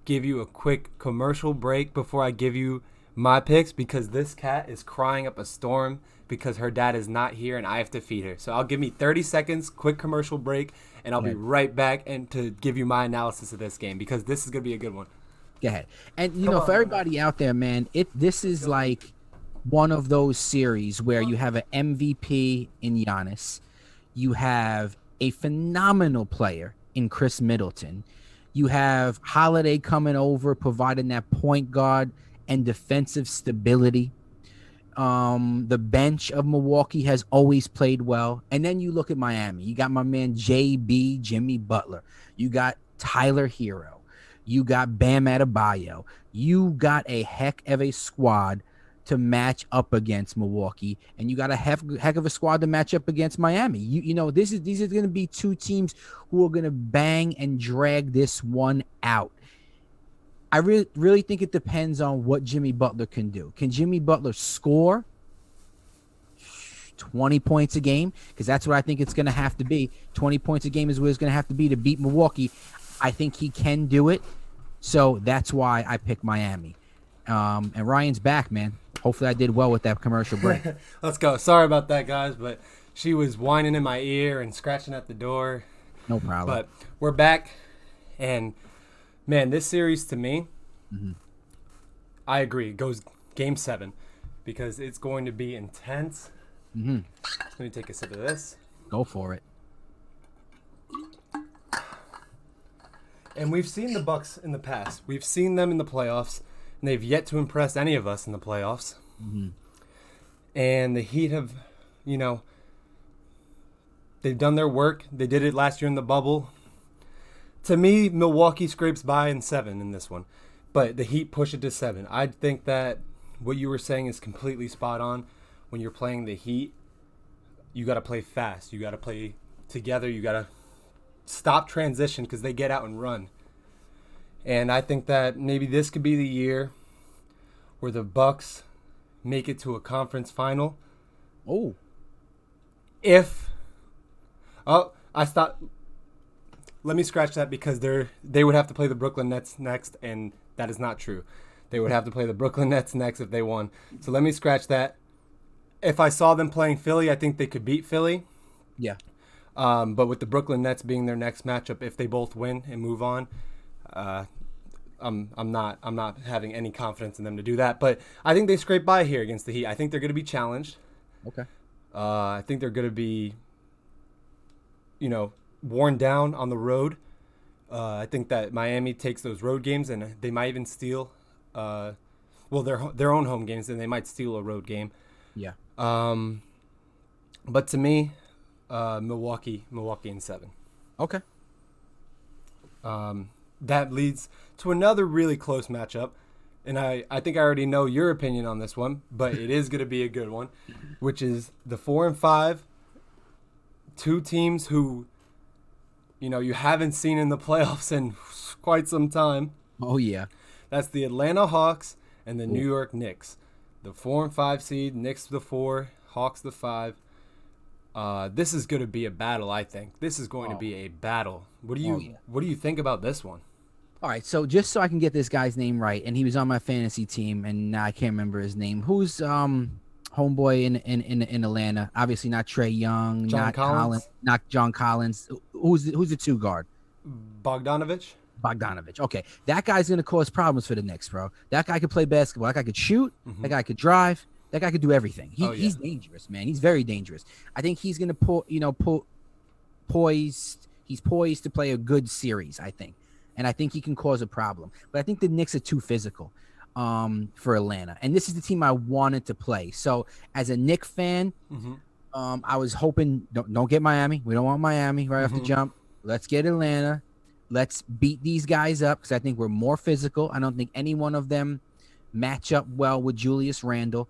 give you a quick commercial break before I give you my picks because this cat is crying up a storm because her dad is not here and I have to feed her. So I'll give me 30 seconds, quick commercial break, and I'll be right back and to give you my analysis of this game because this is going to be a good one. Go ahead. And, for everybody out there, man, this is like one of those series where you have an MVP in Giannis. You have a phenomenal player in Chris Middleton. You have Holiday coming over, providing that point guard and defensive stability. The bench of Milwaukee has always played well. And then you look at Miami. You got my man JB, Jimmy Butler. You got Tyler Hero. You got Bam Adebayo. You got a heck of a squad to match up against Milwaukee, and you got a heck of a squad to match up against Miami. These are going to be two teams who are going to bang and drag this one out. I really think it depends on what Jimmy Butler can do. Can Jimmy Butler score 20 points a game, because that's what I think it's going to have to be. 20 points a game is what it's going to have to be to beat Milwaukee. I think he can do it. So that's why I pick Miami. And Ryan's back, man. Hopefully I did well with that commercial break. Let's go. Sorry about that, guys, but she was whining in my ear and scratching at the door. No problem. But we're back, and, man, this series to me, I agree, it goes Game 7 because it's going to be intense. Let me take a sip of this. Go for it. And we've seen the Bucks in the past. We've seen them in the playoffs, and they've yet to impress any of us in the playoffs. And the Heat have, they've done their work. They did it last year in the bubble. To me, Milwaukee scrapes by in 7 in this one, but the Heat push it to 7. I think that what you were saying is completely spot on. When you're playing the Heat, you got to play fast. You got to play together. You got to stop transition because they get out and run. And I think that maybe this could be the year where the Bucks make it to a conference final. I stopped. Let me scratch that because they would have to play the Brooklyn Nets next, and that is not true. They would have to play the Brooklyn Nets next if they won. So let me scratch that. If I saw them playing Philly, I think they could beat Philly. Yeah. But with the Brooklyn Nets being their next matchup, if they both win and move on, I'm not having any confidence in them to do that. But I think they scrape by here against the Heat. I think they're going to be challenged. Okay. I think they're going to be, worn down on the road. I think that Miami takes those road games and they might even steal, their own home games, and they might steal a road game. Yeah. But to me, Milwaukee in 7. Okay. That leads to another really close matchup, and I think I already know your opinion on this one, but it is going to be a good one, which is the 4 and 5, two teams who, you haven't seen in the playoffs in quite some time. Oh yeah. That's the Atlanta Hawks and the New York Knicks. The 4 and 5 seed, Knicks the 4, Hawks the 5. This is going to be a battle, I think. This is going to be a battle. What do you think about this one? All right, so just so I can get this guy's name right, and he was on my fantasy team, and I can't remember his name. Who's homeboy in Atlanta? Obviously not Trae Young, John Collins? Not John Collins. Who's the 2 guard? Bogdanovich. Okay, that guy's gonna cause problems for the Knicks, bro. That guy could play basketball. That guy could shoot. That guy could drive. That guy could do everything. He's dangerous, man. He's very dangerous. I think he's gonna poised. He's poised to play a good series, I think, and I think he can cause a problem. But I think the Knicks are too physical for Atlanta, and this is the team I wanted to play. So as a Knicks fan, I was hoping don't get Miami. We don't want Miami right off the jump. Let's get Atlanta. Let's beat these guys up because I think we're more physical. I don't think any one of them match up well with Julius Randle.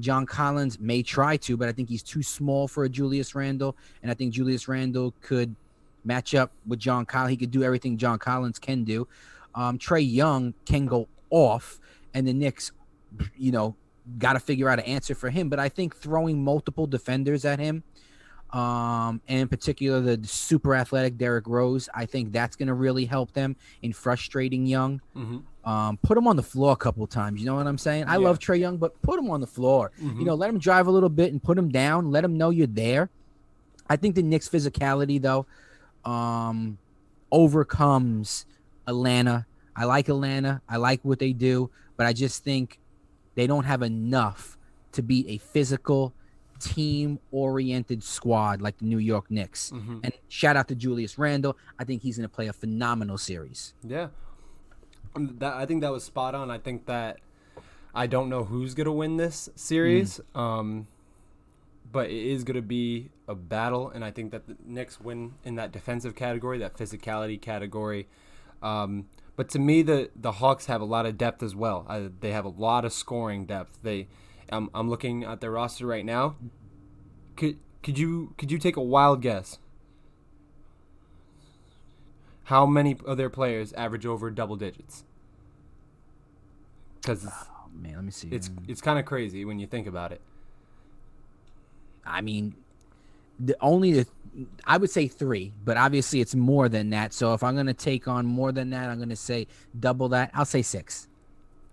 John Collins may try to, but I think he's too small for a Julius Randle, and I think Julius Randle could match up with John Collins. He could do everything John Collins can do. Trae Young can go off, and the Knicks, got to figure out an answer for him. But I think throwing multiple defenders at him, and in particular the super athletic Derrick Rose, I think that's going to really help them in frustrating Young. Put him on the floor a couple times. You know what I'm saying? I love Trae Young, but put him on the floor. Let him drive a little bit and put him down. Let him know you're there. I think the Knicks' physicality, though, overcomes Atlanta. I like Atlanta. I like what they do, but I just think they don't have enough to beat a physical, team-oriented squad like the New York Knicks. And shout out to Julius Randle. I think he's going to play a phenomenal series. Yeah. I think that was spot on. I think that I don't know who's going to win this series, but it is going to be a battle, and I think that the Knicks win in that defensive category, that physicality category. But to me, the Hawks have a lot of depth as well. They have a lot of scoring depth. I'm looking at their roster right now. Could you take a wild guess? How many of their players average over double digits? Because let me see. It's kind of crazy when you think about it. I mean, the only the I would say 3, but obviously it's more than that. So if I'm gonna take on more than that, I'm gonna say double that. I'll say 6.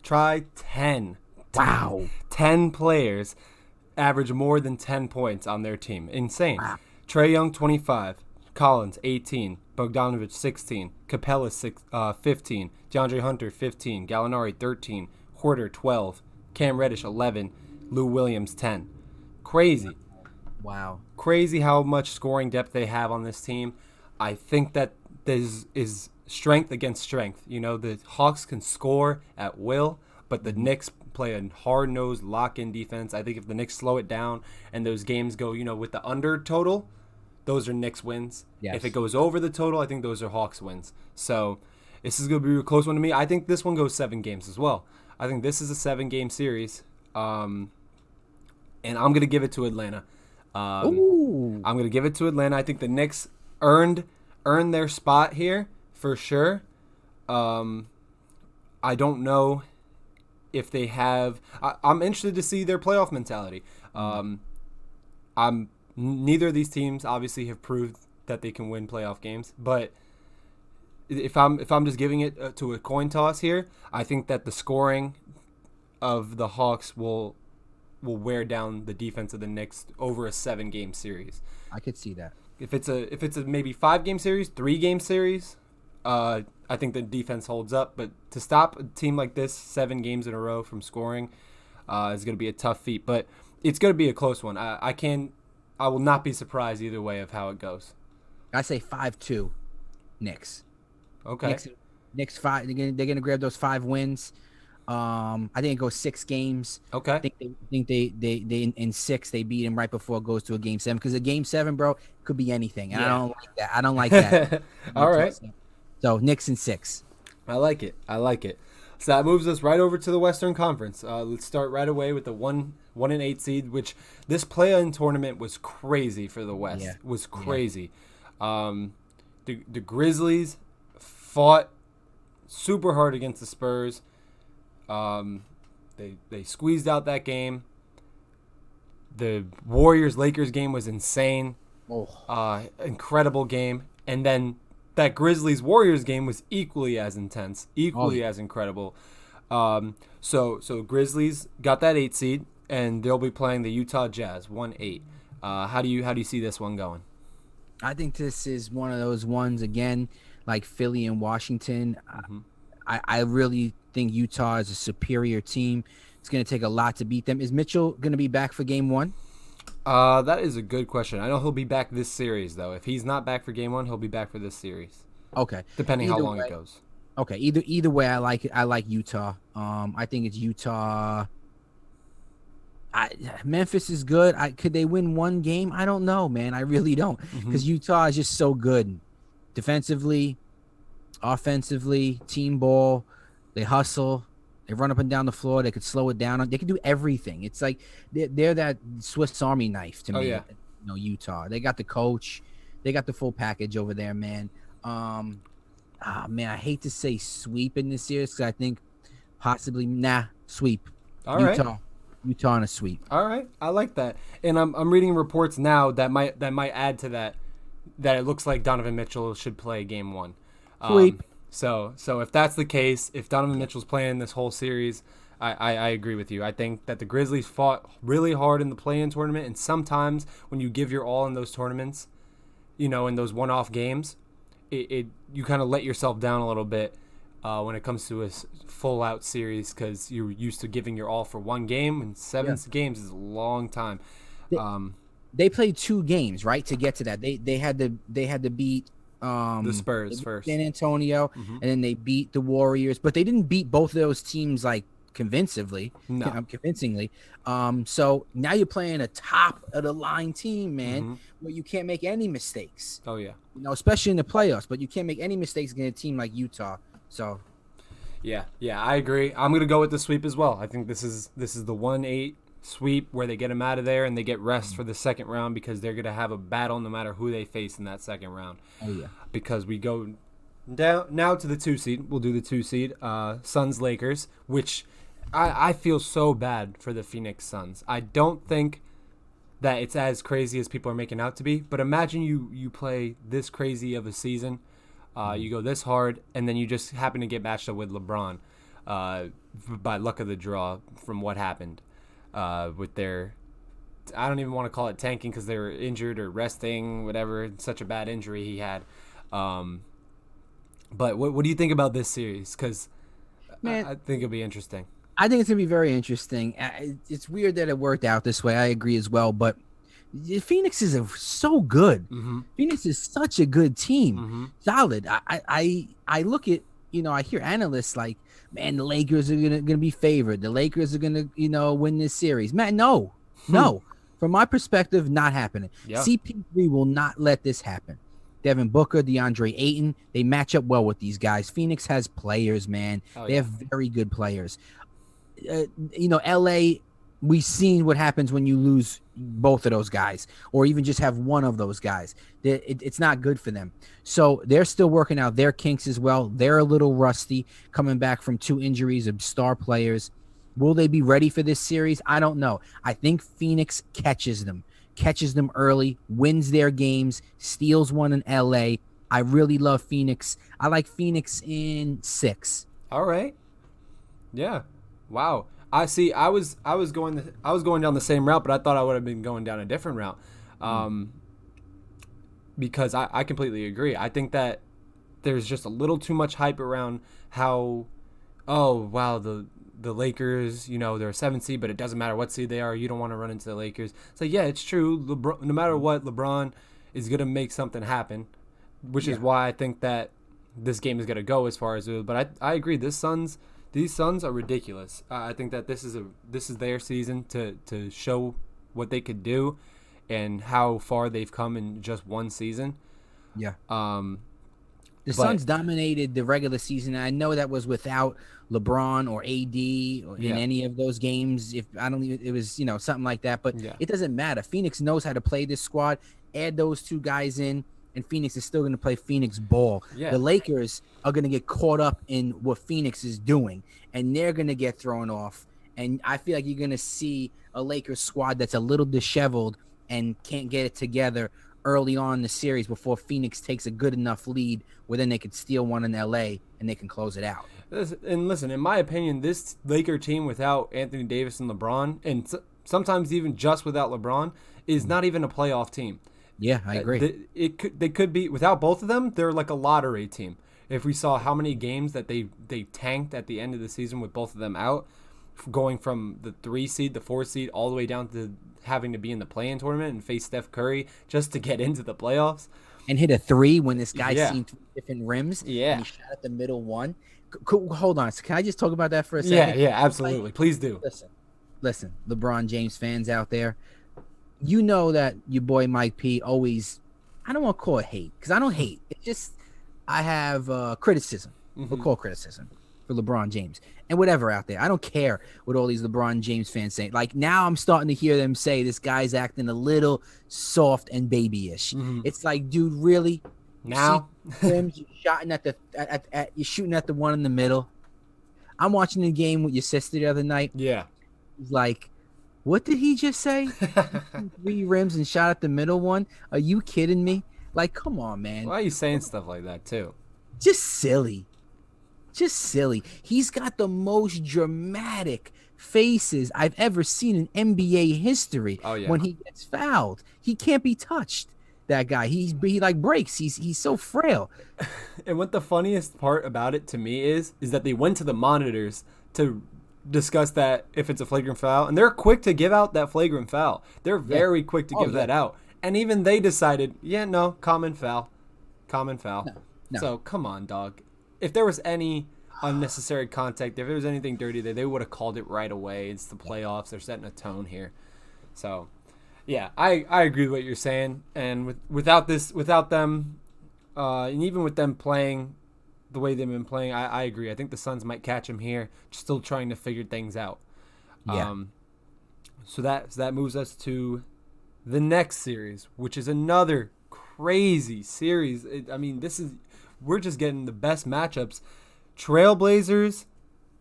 Try 10. Wow. 10 players average more than 10 points on their team. Insane. Wow. Trae Young, 25. Collins, 18. Bogdanovich, 16. Capella, 15. DeAndre Hunter, 15. Gallinari, 13. Horter, 12. Cam Reddish, 11. Lou Williams, 10. Crazy. Wow. Crazy how much scoring depth they have on this team. I think that this is strength against strength. You know, the Hawks can score at will, but the Knicks play a hard-nosed lock-in defense. I think if the Knicks slow it down and those games go, with the under total, those are Knicks wins. Yes. If it goes over the total, I think those are Hawks wins. So this is going to be a close one to me. I think this one goes 7 games as well. I think this is a 7-game series, and I'm going to give it to Atlanta. I'm going to give it to Atlanta. I think the Knicks earned their spot here for sure. I don't know if they have. I'm interested to see their playoff mentality. Neither of these teams obviously have proved that they can win playoff games, but if I'm just giving it to a coin toss here, I think that the scoring of the Hawks will wear down the defense of the Knicks over a 7-game series. I could see that. If it's a maybe 5-game series, 3-game series, I think the defense holds up. But to stop a team like this 7 games in a row from scoring is going to be a tough feat. But it's going to be a close one. I will not be surprised either way of how it goes. I say 5-2, Knicks. Okay. Knicks 5. They're gonna grab those 5 wins. I think it goes 6 games. Okay. I think they in 6 they beat him right before it goes to a game 7, because a game 7, bro, could be anything. And Yeah. I don't like that. All right. So Knicks in 6. I like it. So that moves us right over to the Western Conference. Let's start right away with the 1-8 seed, which this play-in tournament was crazy for the West. Yeah. Was crazy. The Grizzlies fought super hard against the Spurs. They squeezed out that game. The Warriors-Lakers game was insane. Incredible game. And then that Grizzlies-Warriors game was equally as intense, as incredible. So Grizzlies got that 8 seed, and they'll be playing the Utah Jazz, 1-8. How do you see this one going? I think this is one of those ones, again, like Philly and Washington. I really think Utah is a superior team. It's going to take a lot to beat them. Is Mitchell going to be back for game 1? That is a good question. I know he'll be back this series, though. If he's not back for game 1, he'll be back for this series. Okay. Depending how long it goes. Okay. Either way, I like it. I like Utah. I think it's Utah. Memphis is good. Could they win one game? I don't know, man. I really don't, because Utah is just so good, defensively, offensively, team ball. They hustle. They run up and down the floor. They could slow it down. They could do everything. It's like they're that Swiss Army knife to me. Yeah. Utah. They got the coach. They got the full package over there, man. Man, I hate to say sweep in this series, because I think possibly sweep. All Utah. right. Utah in a sweep. All right, I like that. And I'm reading reports now that might add to that it looks like Donovan Mitchell should play game 1. Sweep. So if that's the case, if Donovan Mitchell's playing this whole series, I agree with you. I think that the Grizzlies fought really hard in the play-in tournament, and sometimes when you give your all in those tournaments, in those one-off games, you kind of let yourself down a little bit when it comes to a full-out series, because you're used to giving your all for one game, and 7 games is a long time. They played 2 games, right, to get to that. They had to beat the Spurs first, San Antonio, and then they beat the Warriors, but they didn't beat both of those teams like convincingly. So now you're playing a top of the line team, man, where you can't make any mistakes. Oh yeah, especially in the playoffs, but you can't make any mistakes against a team like Utah. So yeah, I agree. I'm gonna go with the sweep as well. I think this is the 1-8 sweep where they get them out of there and they get rest for the second round, because they're gonna have a battle no matter who they face in that second round. Oh yeah, because we go down now to the 2 seed. We'll do the 2 seed, Suns Lakers, which I feel so bad for the Phoenix Suns. I don't think that it's as crazy as people are making out to be. But imagine you play this crazy of a season, you go this hard, and then you just happen to get matched up with LeBron by luck of the draw from what happened with their. I don't even want to call it tanking because they were injured or resting, whatever. It's such a bad injury he had. But what do you think about this series? Because I think it'll be interesting. I think it's going to be very interesting. It's weird that it worked out this way. I agree as well. But Phoenix is so good. Mm-hmm. Phoenix is such a good team. Mm-hmm. Solid. I look at, I hear analysts like, man, the Lakers are gonna be favored. The Lakers are gonna, win this series. Man, no. From my perspective, not happening. Yeah. CP3 will not let this happen. Devin Booker, DeAndre Ayton, they match up well with these guys. Phoenix has players, man. They have very good players. LA, we've seen what happens when you lose both of those guys or even just have one of those guys. It's not good for them. So they're still working out their kinks as well. They're a little rusty coming back from 2 injuries of star players. Will they be ready for this series? I don't know. I think Phoenix catches them early, wins their games, steals one in LA. I really love Phoenix. I like Phoenix in 6. All right. Yeah. Wow. I see. I was going down the same route, but I thought I would have been going down a different route. Because I completely agree. I think that there's just a little too much hype around how, the Lakers, they're a 7 seed, but it doesn't matter what seed they are. You don't want to run into the Lakers. So, yeah, it's true. No matter what, LeBron is going to make something happen, which is why I think that this game is going to go as far as it. But I agree. These Suns are ridiculous. I think that this is their season to show what they could do and how far they've come in just one season. Yeah. The Suns dominated the regular season. I know that was without LeBron or AD or in any of those games. It was, something like that. But it doesn't matter. Phoenix knows how to play this squad. Add those 2 guys in, and Phoenix is still going to play Phoenix ball. Yeah. The Lakers are going to get caught up in what Phoenix is doing, and they're going to get thrown off. And I feel like you're going to see a Lakers squad that's a little disheveled and can't get it together early on in the series before Phoenix takes a good enough lead where then they could steal one in LA and they can close it out. And listen, in my opinion, this Laker team without Anthony Davis and LeBron, and sometimes even just without LeBron, is not even a playoff team. Yeah, I agree. They could be, without both of them, they're like a lottery team. If we saw how many games that they tanked at the end of the season with both of them out, going from the 3 seed, the 4 seed, all the way down to having to be in the play-in tournament and face Steph Curry just to get into the playoffs. And hit a 3 when this guy seen 3 different rims. Yeah. And he shot at the middle one. Hold on. Can I just talk about that for a second? Yeah, absolutely. Please do. Listen, LeBron James fans out there, you know that your boy Mike P always, I don't want to call it hate, because I don't hate. It's just I have criticism. We'll call criticism for LeBron James and whatever out there. I don't care what all these LeBron James fans say. Like, now I'm starting to hear them say this guy's acting a little soft and babyish. It's like, dude, really? Now you're shooting at the one in the middle. I'm watching the game with your sister the other night. Yeah. He's like, what did he just say? 3 rims and shot at the middle one? Are you kidding me? Like, come on, man. Why are you saying stuff like that too? Just silly. He's got the most dramatic faces I've ever seen in NBA history. Oh, yeah. When he gets fouled. He can't be touched. That guy. He like breaks. He's so frail. And what the funniest part about it to me is that they went to the monitors to discuss that if it's a flagrant foul, and they're quick to give out that flagrant foul. They're very quick to give that out. And even they decided, common foul. No. So come on, dog. If there was any unnecessary contact, if there was anything dirty there, they would have called it right away. It's the playoffs. They're setting a tone here. So, yeah, I agree with what you're saying. And without them, and even with them playing the way they've been playing, I agree. I think the Suns might catch them here, just still trying to figure things out. Yeah. So that moves us to the next series, which is another crazy series. We're just getting the best matchups. Trailblazers,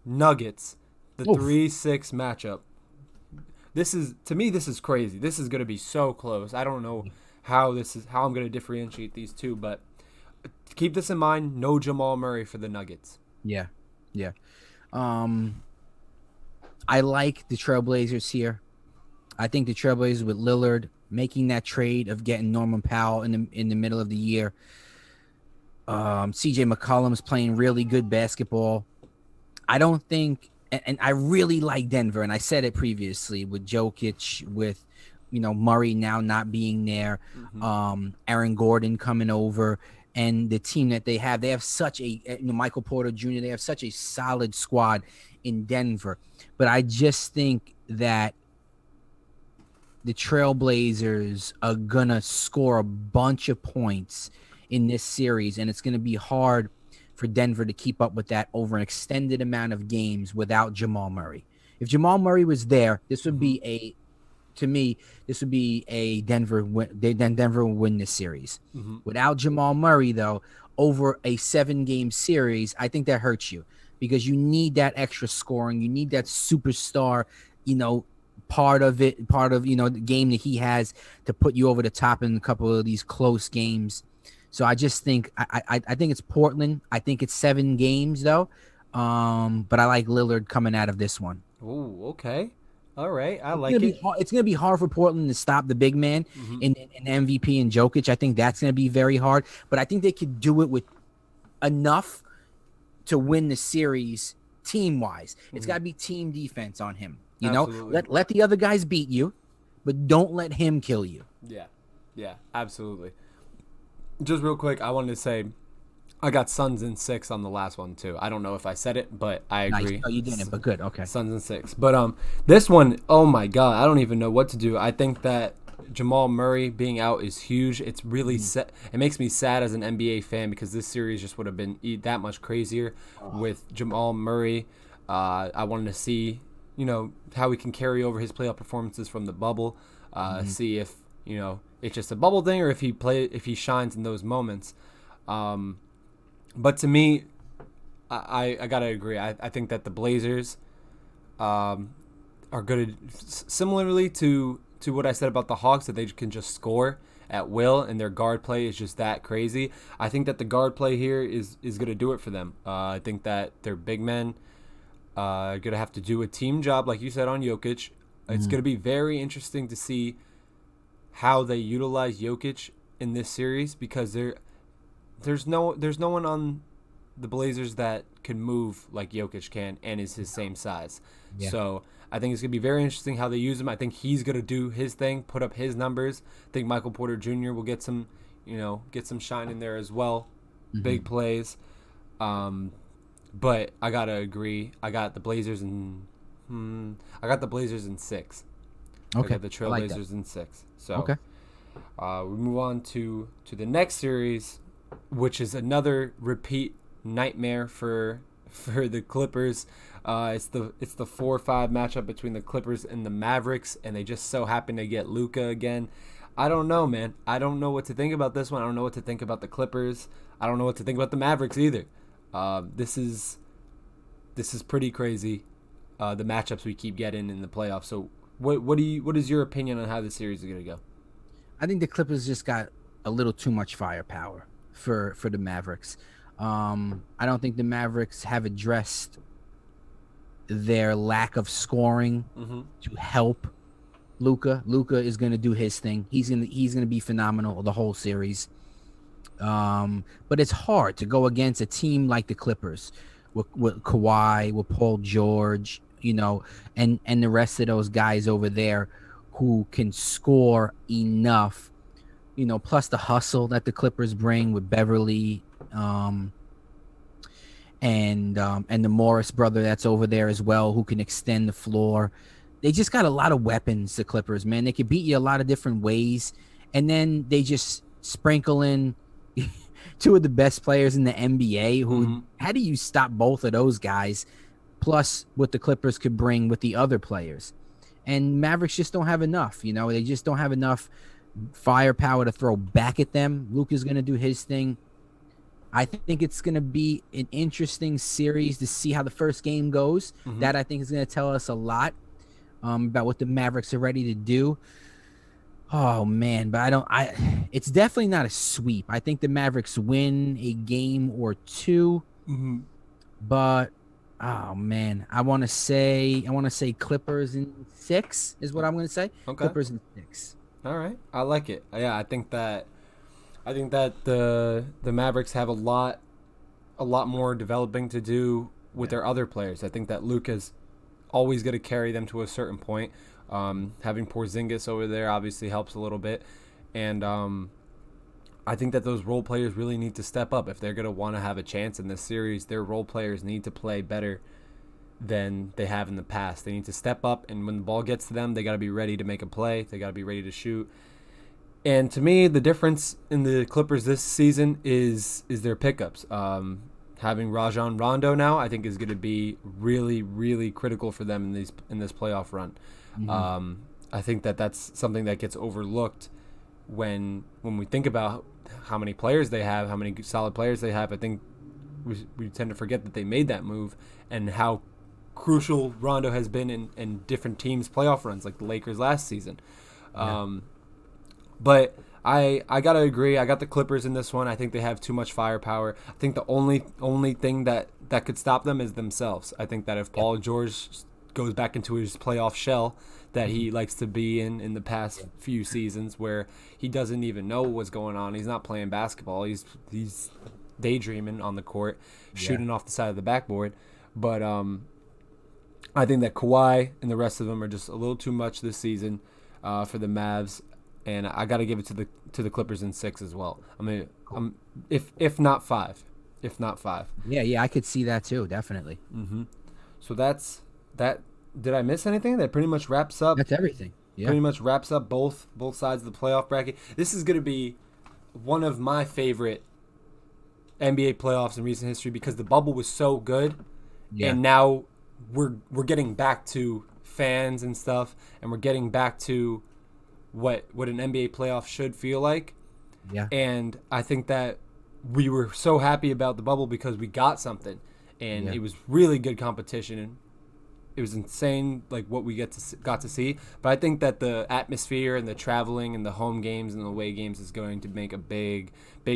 Nuggets, the 3-6 matchup. this is, to me, this is crazy. This is going to be so close. I don't know how I'm going to differentiate these two, but keep this in mind. No Jamal Murray for the Nuggets. Yeah. Yeah. I like the Trailblazers here. I think the Trailblazers with Lillard making that trade of getting Norman Powell in the middle of the year. CJ McCollum's playing really good basketball. I don't think, and I really like Denver, and I said it previously with Jokic, with Murray now not being there, Aaron Gordon coming over, and the team that they have such a Michael Porter Jr. They have such a solid squad in Denver, but I just think that the Trailblazers are gonna score a bunch of points in this series, and it's gonna be hard for Denver to keep up with that over an extended amount of games without Jamal Murray. If Jamal Murray was there, this would be a Denver win. Denver will win this series. Without Jamal Murray, though, over a 7-game series, I think that hurts you because you need that extra scoring. You need that superstar, part of the game that he has to put you over the top in a couple of these close games. So I just think I think it's Portland. I think it's 7 games though, but I like Lillard coming out of this one. Oh, okay, all right, I like it. It's gonna be hard for Portland to stop the big man in MVP and Jokic. I think that's gonna be very hard, but I think they could do it with enough to win the series team wise. It's got to be team defense on him. Let the other guys beat you, but don't let him kill you. Yeah, absolutely. Just real quick, I wanted to say I got Suns in 6 on the last one too. I don't know if I said it, but I agree. Nice. No, you didn't, but good. Okay. Suns in 6. But this one, oh my God, I don't even know what to do. I think that Jamal Murray being out is huge. It's really it makes me sad as an NBA fan because this series just would have been that much crazier with Jamal Murray. I wanted to see, how he can carry over his playoff performances from the bubble. See if, it's just a bubble thing or if he shines in those moments. But to me, I gotta agree. I think that the Blazers are good, similarly to what I said about the Hawks, that they can just score at will and their guard play is just that crazy. I think that the guard play here is going to do it for them. I think that their big men are going to have to do a team job, like you said, on Jokic. It's going to be very interesting to see how they utilize Jokic in this series because there's no one on the Blazers that can move like Jokic can and is his same size. Yeah. So I think it's going to be very interesting how they use him. I think he's going to do his thing, put up his numbers. I think Michael Porter Jr. will get some shine in there as well. Big plays. But I got to agree. I got the Blazers in 6. Okay. I got the Trailblazers in 6. So okay. We move on to the next series, which is another repeat nightmare for the Clippers. It's the 4-5 matchup between the Clippers and the Mavericks, and they just so happen to get Luka again. I don't know, man. I don't know what to think about this one. I don't know what to think about the Clippers. I don't know what to think about the Mavericks either. This is pretty crazy. The matchups we keep getting in the playoffs. So what is your opinion on how the series is going to go? I think the Clippers just got a little too much firepower for the Mavericks. I don't think the Mavericks have addressed their lack of scoring to help Luka. Luka is going to do his thing. He's going to be phenomenal the whole series. But it's hard to go against a team like the Clippers with Kawhi, with Paul George, and the rest of those guys over there who can score enough, plus the hustle that the Clippers bring with Beverly, and the Morris brother that's over there as well, who can extend the floor. They just got a lot of weapons, the Clippers, man. They can beat you a lot of different ways, and then they just sprinkle in two of the best players in the NBA. How do you stop both of those guys? Plus, what the Clippers could bring with the other players, and Mavericks just don't have enough. They just don't have enough firepower to throw back at them. Luka's gonna do his thing. I think it's going to be an interesting series to see how the first game goes. That I think is going to tell us a lot. about what the Mavericks are ready to do. Oh man, but it's definitely not a sweep. I think the Mavericks win a game or two, but oh man, I want to say Clippers in 6 is what I'm going to say. Okay. Clippers in 6. All right. I like it. Yeah, I think that the Mavericks have a lot more developing to do with their other players. I think that Luka's always going to carry them to a certain point. Having Porzingis over there obviously helps a little bit, and I think that those role players really need to step up if they're going to want to have a chance in this series. Their role players need to play better than they have in the past. They need to step up, and when the ball gets to them, they got to be ready to make a play. They got to be ready to shoot. And to me, the difference in the Clippers this season is their pickups. Having Rajon Rondo now, I think, is going to be really, really critical for them in this playoff run. I think that that's something that gets overlooked when we think about how many players they have, how many solid players they have. I think we tend to forget that they made that move and how crucial Rondo has been in different teams' playoff runs, like the Lakers last season. But I got to agree. I got the Clippers in this one. I think they have too much firepower. I think the only thing that could stop them is themselves. I think that if Paul George goes back into his playoff shell that he likes to be in the past few seasons, where he doesn't even know what's going on. He's not playing basketball. He's daydreaming on the court, shooting off the side of the backboard. But I think that Kawhi and the rest of them are just a little too much this season for the Mavs, and I got to give it to the Clippers in 6 as well. I mean, if not 5. Yeah, I could see that too, definitely. So that's that. Did I miss anything? That pretty much wraps up. That's everything. Yeah. Pretty much wraps up both sides of the playoff bracket. This is going to be one of my favorite NBA playoffs in recent history because the bubble was so good, and now we're getting back to fans and stuff, and we're getting back to what an NBA playoff should feel like. Yeah. And I think that we were so happy about the bubble because we got something, and it was really good competition, and it was insane, like what we got to see. But I think that the atmosphere and the traveling and the home games and the away games is going to make a big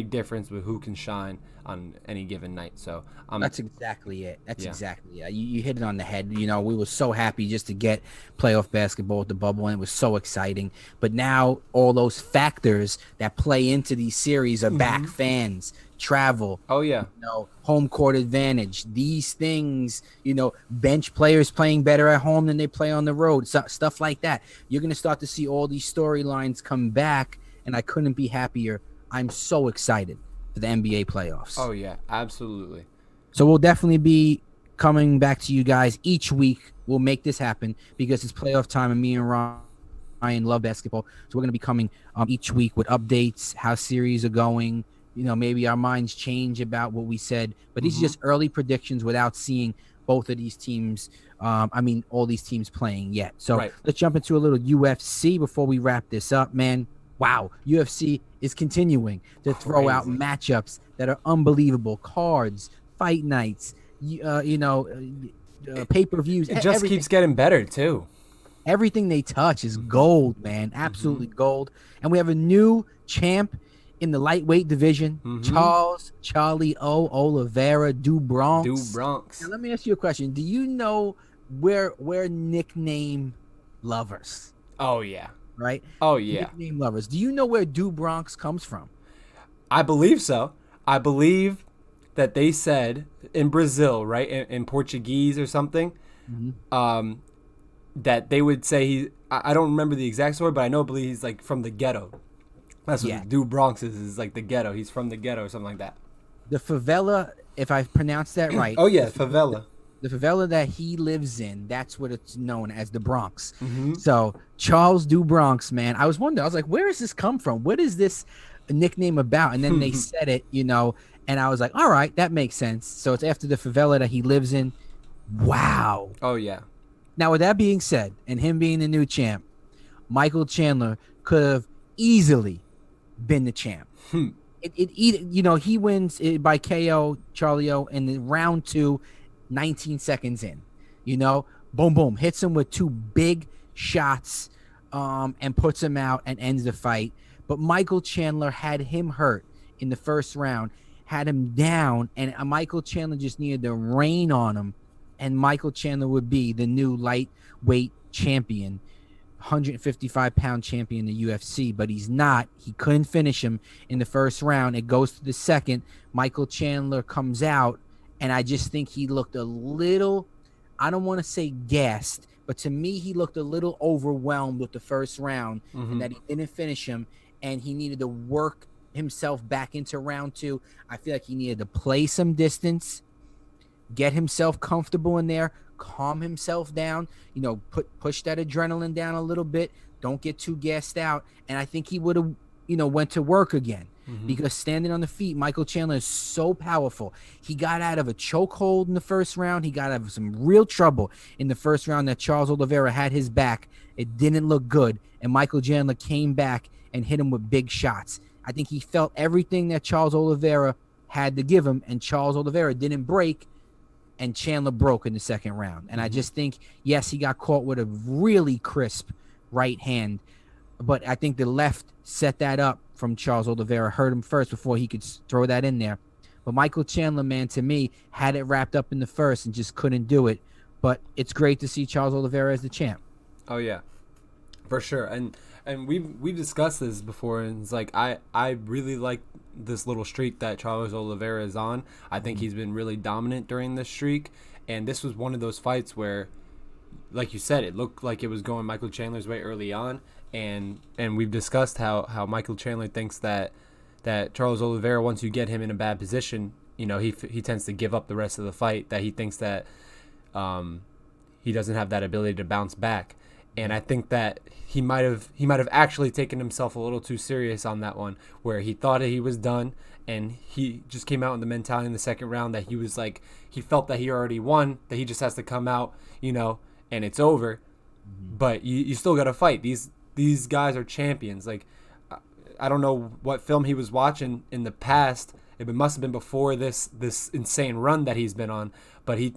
difference with who can shine on any given night. So that's exactly it. Exactly it. You hit it on the head. You know, we were so happy just to get playoff basketball at the bubble, and it was so exciting. But now all those factors that play into these series are back. Fans, travel. Oh yeah. You know, home court advantage. These things, you know, bench players playing better at home than they play on the road. Stuff like that. You're going to start to see all these storylines come back, and I couldn't be happier. I'm so excited for the NBA playoffs. Oh yeah, absolutely. So we'll definitely be coming back to you guys each week. We'll make this happen because it's playoff time, and me and Ryan love basketball. So we're going to be coming each week with updates, how series are going. You know, maybe our minds change about what we said, but these are just early predictions without seeing both of these teams. All these teams playing yet. So let's jump into a little UFC before we wrap this up, man. Wow, UFC is continuing to throw out matchups that are unbelievable. Cards, fight nights, pay-per-views. It just keeps getting better, too. Everything they touch is gold, man. Absolutely gold. And we have a new champ in the lightweight division, Charlie Oliveira do Bronx. Now, let me ask you a question. Do you know where nickname lovers? Oh, yeah. Right? Oh, yeah. Nickname lovers. Do you know where do Bronx comes from? I believe so. I believe that they said in Brazil, right, in Portuguese or something, that they would say I don't remember the exact story, but I believe he's like from the ghetto. That's what do Bronx is like the ghetto. He's from the ghetto or something like that. The favela, if I pronounced that right. Oh, yeah, favela. The favela that he lives in, that's what it's known as, the Bronx. So Charles do Bronx, man. I was wondering, I was like, where does this come from? What is this nickname about? And then they said it, you know, and I was like, all right, that makes sense. So it's after the favela that he lives in. Wow. Oh, yeah. Now, with that being said, and him being the new champ, Michael Chandler could have easily been the champ. He wins by KO Charlie O in the round 2, 19 seconds in, you know, Boom, boom. Hits him with 2 big shots, and puts him out and ends the fight. But Michael Chandler had him hurt in the first round, had him down, and Michael Chandler just needed to rain on him, and Michael Chandler would be the new lightweight champion, 155-pound champion in the UFC, but he's not. He couldn't finish him in the first round. It goes to the second. Michael Chandler comes out, and I just think he looked a little, I don't want to say gassed, but to me, he looked a little overwhelmed with the first round, and that he didn't finish him, and he needed to work himself back into round 2. I feel like he needed to play some distance, get himself comfortable in there, calm himself down, push that adrenaline down a little bit, don't get too gassed out, and I think he would have, went to work again. Because standing on the feet, Michael Chandler is so powerful. He got out of a chokehold in the first round. He got out of some real trouble in the first round that Charles Oliveira had his back. It didn't look good, and Michael Chandler came back and hit him with big shots. I think he felt everything that Charles Oliveira had to give him, and Charles Oliveira didn't break, and Chandler broke in the second round. And I just think, yes, he got caught with a really crisp right hand, but I think the left set that up from Charles Oliveira, hurt him first before he could throw that in there. But Michael Chandler, man, to me, had it wrapped up in the first and just couldn't do it. But it's great to see Charles Oliveira as the champ. Oh, yeah, for sure. And we've discussed this before, and it's like I really like this little streak that Charles Oliveira is on. I think he's been really dominant during this streak, and this was one of those fights where, like you said, it looked like it was going Michael Chandler's way early on, and we've discussed how Michael Chandler thinks that Charles Oliveira, once you get him in a bad position, he tends to give up the rest of the fight, that he thinks that he doesn't have that ability to bounce back. And I think that he might have actually taken himself a little too serious on that one, where he thought that he was done, and he just came out in the mentality in the second round that he was like, he felt that he already won, that he just has to come out, and it's over. But you still got to fight. These guys are champions. Like, I don't know what film he was watching in the past. It must have been before this insane run that he's been on, but he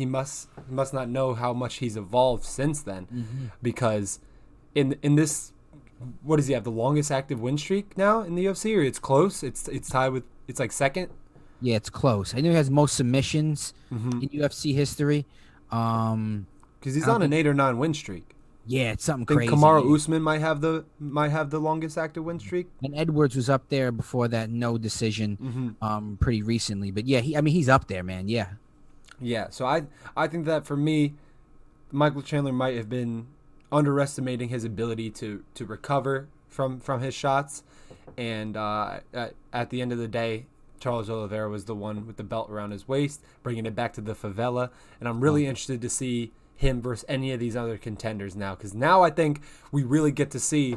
must not know how much he's evolved since then, because in this, what does he have, the longest active win streak now in the UFC, or it's close? It's tied with, it's like second. Yeah, it's close. I know he has most submissions in UFC history. Because he's on an 8 or 9 win streak. Yeah, it's something I think crazy. Kamaru Usman might have the longest active win streak. And Edwards was up there before that no decision pretty recently. But yeah, he's up there, man. Yeah. Yeah, so I think that for me, Michael Chandler might have been underestimating his ability to recover from his shots. And at the end of the day, Charles Oliveira was the one with the belt around his waist, bringing it back to the favela. And I'm really interested to see him versus any of these other contenders now, because now I think we really get to see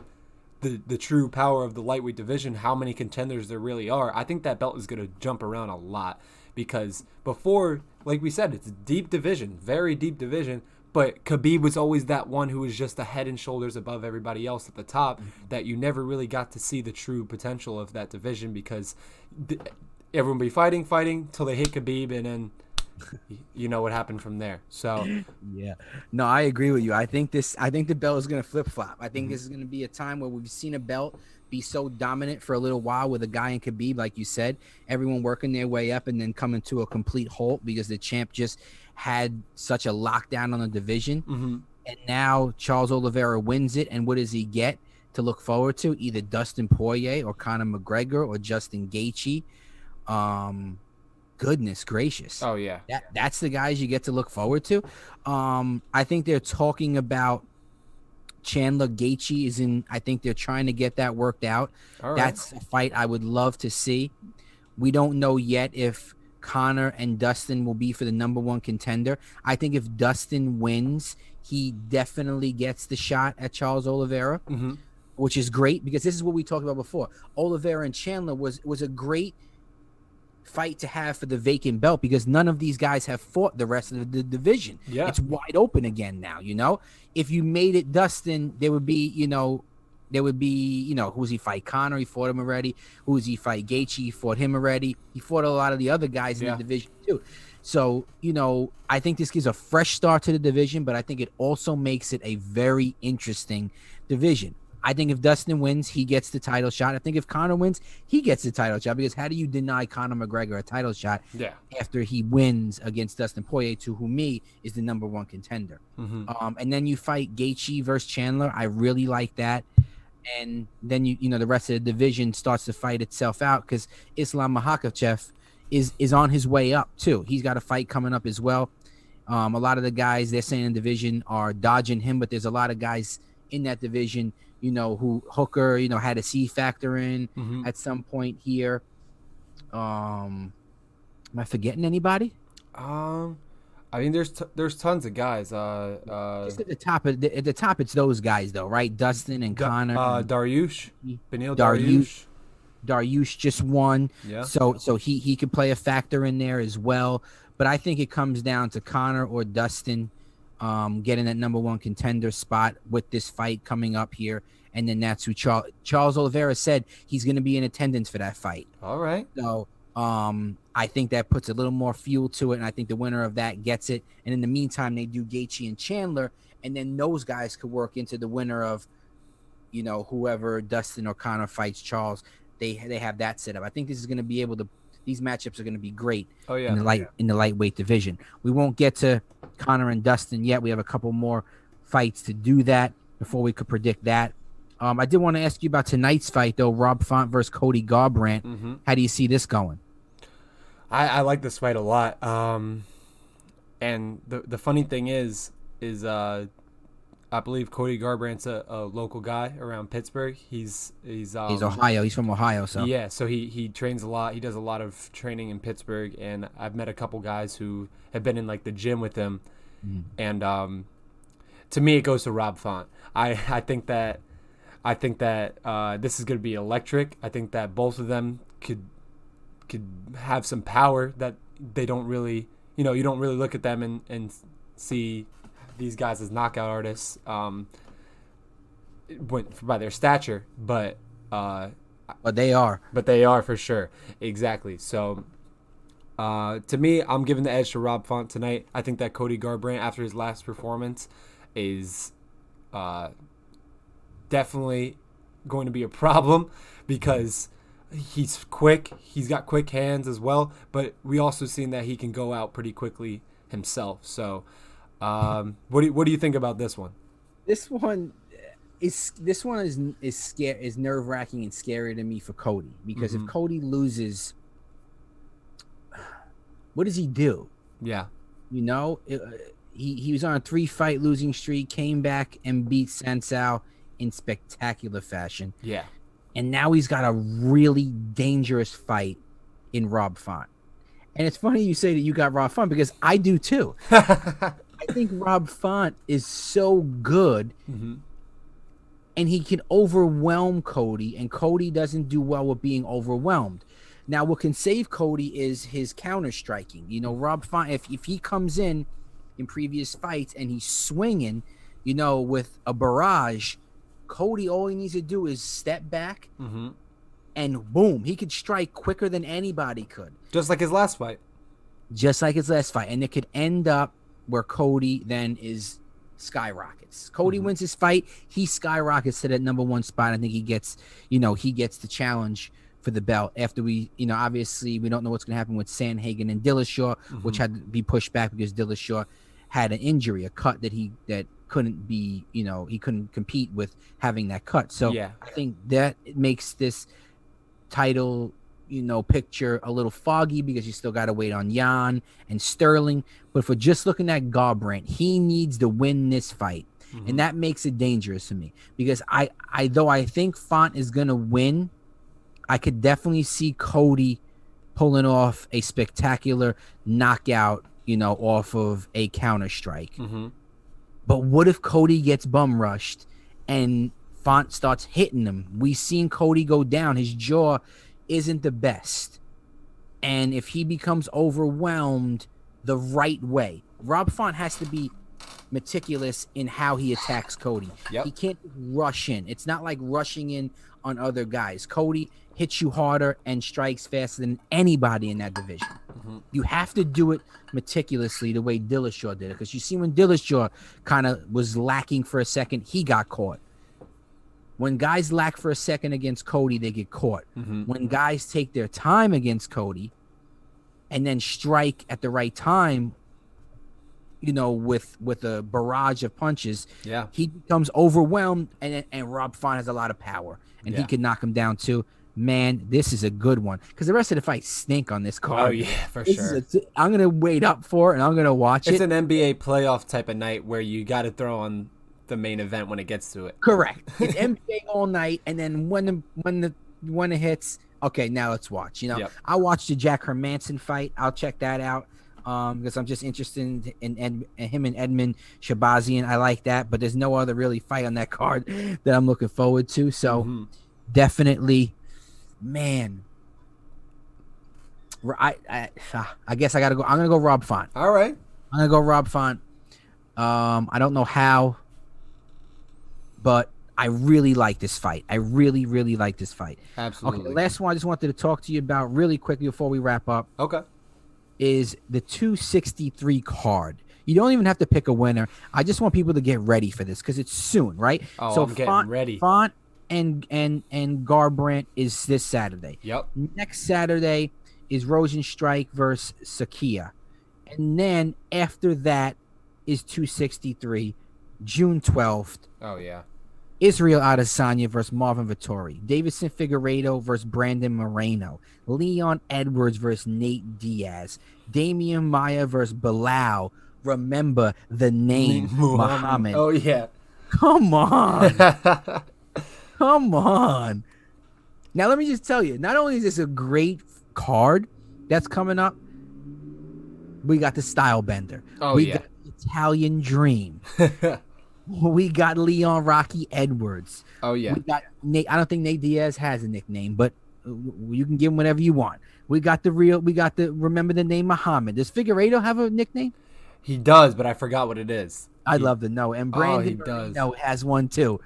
the true power of the lightweight division, how many contenders there really are. I think that belt is going to jump around a lot, because before, like we said, it's a deep division, very deep division, but Khabib was always that one who was just a head and shoulders above everybody else at the top, that you never really got to see the true potential of that division, because everyone would be fighting till they hit Khabib, and then you know what happened from there. So yeah, no, I agree with you. I think the belt is going to flip flop. I think this is going to be a time where we've seen a belt be so dominant for a little while with a guy in Khabib, like you said, everyone working their way up and then coming to a complete halt because the champ just had such a lockdown on the division. And now Charles Oliveira wins it, and what does he get to look forward to? Either Dustin Poirier or Conor McGregor or Justin Gaethje. Goodness gracious. Oh yeah. That's the guys you get to look forward to. I think they're talking about Chandler Gaethje is in. I think they're trying to get that worked out. All right. That's a fight I would love to see. We don't know yet if Conor and Dustin will be for the number one contender. I think if Dustin wins, he definitely gets the shot at Charles Oliveira, which is great, because this is what we talked about before. Oliveira and Chandler was a great fight to have for the vacant belt, because none of these guys have fought the rest of the division. Yeah. It's wide open again now, If you made it Dustin, there would be, who's he fight? Conor, he fought him already. Who's he fight? Gaethje, he fought him already. He fought a lot of the other guys in the division too. So, I think this gives a fresh start to the division, but I think it also makes it a very interesting division. I think if Dustin wins, he gets the title shot. I think if Conor wins, he gets the title shot, because how do you deny Conor McGregor a title shot after he wins against Dustin Poirier, who me is the number one contender? And then you fight Gaethje versus Chandler. I really like that. And then the rest of the division starts to fight itself out, because Islam Makhachev is on his way up too. He's got a fight coming up as well. A lot of the guys they're saying in the division are dodging him, but there's a lot of guys in that division, who Hooker, had a C factor in at some point here. Am I forgetting anybody? I mean, there's tons of guys. Just at the top, it's those guys though, right? Dustin and Conor. Dariush, Beneil Dariush. Dariush just won. Yeah. So he could play a factor in there as well. But I think it comes down to Conor or Dustin getting that number one contender spot with this fight coming up here. And then that's who Charles Oliveira said he's going to be in attendance for that fight. All right. So I think that puts a little more fuel to it, and I think the winner of that gets it. And in the meantime, they do Gaethje and Chandler, and then those guys could work into the winner of, whoever Dustin or Conor fights Charles. They have that set up. I think this is going to be these matchups are going to be great. Oh yeah. In the lightweight division. We won't get to Conor and Dustin yet. We have a couple more fights to do that before we could predict that. I did want to ask you about tonight's fight though, Rob Font versus Cody Garbrandt. How do you see this going? I like this fight a lot. And the funny thing is I believe Cody Garbrandt's a local guy around Pittsburgh. He's Ohio. He's from Ohio, so yeah. So he trains a lot. He does a lot of training in Pittsburgh, and I've met a couple guys who have been in like the gym with him. And to me, it goes to Rob Font. I think that this is going to be electric. I think that both of them could have some power that they don't really, you don't really look at them and see these guys as knockout artists by their stature, but they are. But they are for sure. Exactly. So to me, I'm giving the edge to Rob Font tonight. I think that Cody Garbrandt, after his last performance, is definitely going to be a problem because he's quick. He's got quick hands as well, but we also seen that he can go out pretty quickly himself. So what do you think about this one? This one is nerve-wracking and scary to me for Cody, because if Cody loses, what does he do? Yeah. He was on a 3-fight losing streak, came back and beat Sansao in spectacular fashion. Yeah. And now he's got a really dangerous fight in Rob Font. And it's funny you say that you got Rob Font, because I do too. I think Rob Font is so good, and he can overwhelm Cody, and Cody doesn't do well with being overwhelmed. Now, what can save Cody is his counter striking. Rob Font, if he comes in previous fights and he's swinging, with a barrage, Cody, all he needs to do is step back, and boom, he could strike quicker than anybody could. Just like his last fight. And it could end up where Cody then is skyrockets. Cody wins his fight, he skyrockets to that number one spot. I think he gets the challenge for the belt after we, obviously we don't know what's going to happen with Sandhagen and Dillashaw, which had to be pushed back because Dillashaw had an injury, a cut that couldn't be, he couldn't compete with having that cut. So yeah. I think that it makes this title, picture a little foggy, because you still got to wait on Jan and Sterling. But for just looking at Garbrandt, he needs to win this fight. And that makes it dangerous to me, because I think Font is going to win, I could definitely see Cody pulling off a spectacular knockout, off of a counter strike. But what if Cody gets bum rushed and Font starts hitting him? We've seen Cody go down. His jaw isn't the best. And if he becomes overwhelmed the right way, Rob Font has to be meticulous in how he attacks Cody. Yep. He can't rush in. It's not like rushing in on other guys. Cody hits you harder and strikes faster than anybody in that division. You have to do it meticulously the way Dillashaw did it, because you see when Dillashaw kind of was lacking for a second, he got caught. When guys lack for a second against Cody, they get caught. When guys take their time against Cody and then strike at the right time, with a barrage of punches, he becomes overwhelmed, and Rob Font has a lot of power, and he can knock him down too. Man, this is a good one, because the rest of the fights stink on this card. Oh yeah, for sure. I'm gonna wait up for it, and I'm gonna watch it. It's an NBA playoff type of night where you got to throw on the main event when it gets to it. Correct. It's NBA all night, and then when it hits, okay, now let's watch. I watched the Jack Hermanson fight. I'll check that out. Because I'm just interested in him and Edmund Shabazian. I like that, but there's no other really fight on that card that I'm looking forward to. So definitely, man. I guess I gotta go. I'm gonna go Rob Font. All right. I'm gonna go Rob Font. I don't know how, but I really like this fight. I really, really like this fight. Absolutely. Okay, the last one I just wanted to talk to you about really quickly before we wrap up. Okay. Is the 263 card. You don't even have to pick a winner. I just want people to get ready for this because it's soon, right? Oh, so I'm getting ready. Font and Garbrandt is this Saturday. Yep. Next Saturday is Rosenstrike versus Sakia. And then after that is 263, June 12th. Oh, yeah. Israel Adesanya versus Marvin Vettori. Davison Figueiredo versus Brandon Moreno. Leon Edwards versus Nate Diaz. Damian Maia versus Bilal. Remember the name Muhammad. Oh, yeah. Come on. Come on. Now, let me just tell you, not only is this a great card that's coming up, we got the Style Bender. We got Italian Dream. We got Leon Rocky Edwards. Oh, yeah. We got Nate. I don't think Nate Diaz has a nickname, but you can give him whatever you want. We got remember the name Muhammad. Does Figueiredo have a nickname? He does, but I forgot what it is. I'd love to know. And Brandon Moreno has one too.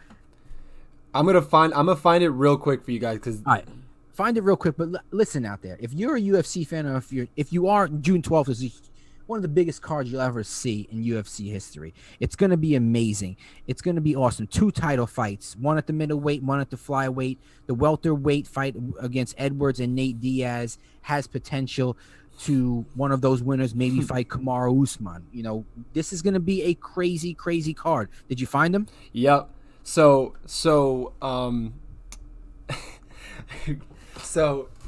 I'm gonna find it real quick for you guys because. All right. Find it real quick, but listen out there. If you're a UFC fan, or if you are, June 12th is one of the biggest cards you'll ever see in UFC history. It's going to be amazing. It's going to be awesome. 2 title fights, one at the middleweight, one at the flyweight. The welterweight fight against Edwards and Nate Diaz has potential to one of those winners maybe fight Kamaru Usman. This is going to be a crazy, crazy card. Did you find them? Yep. So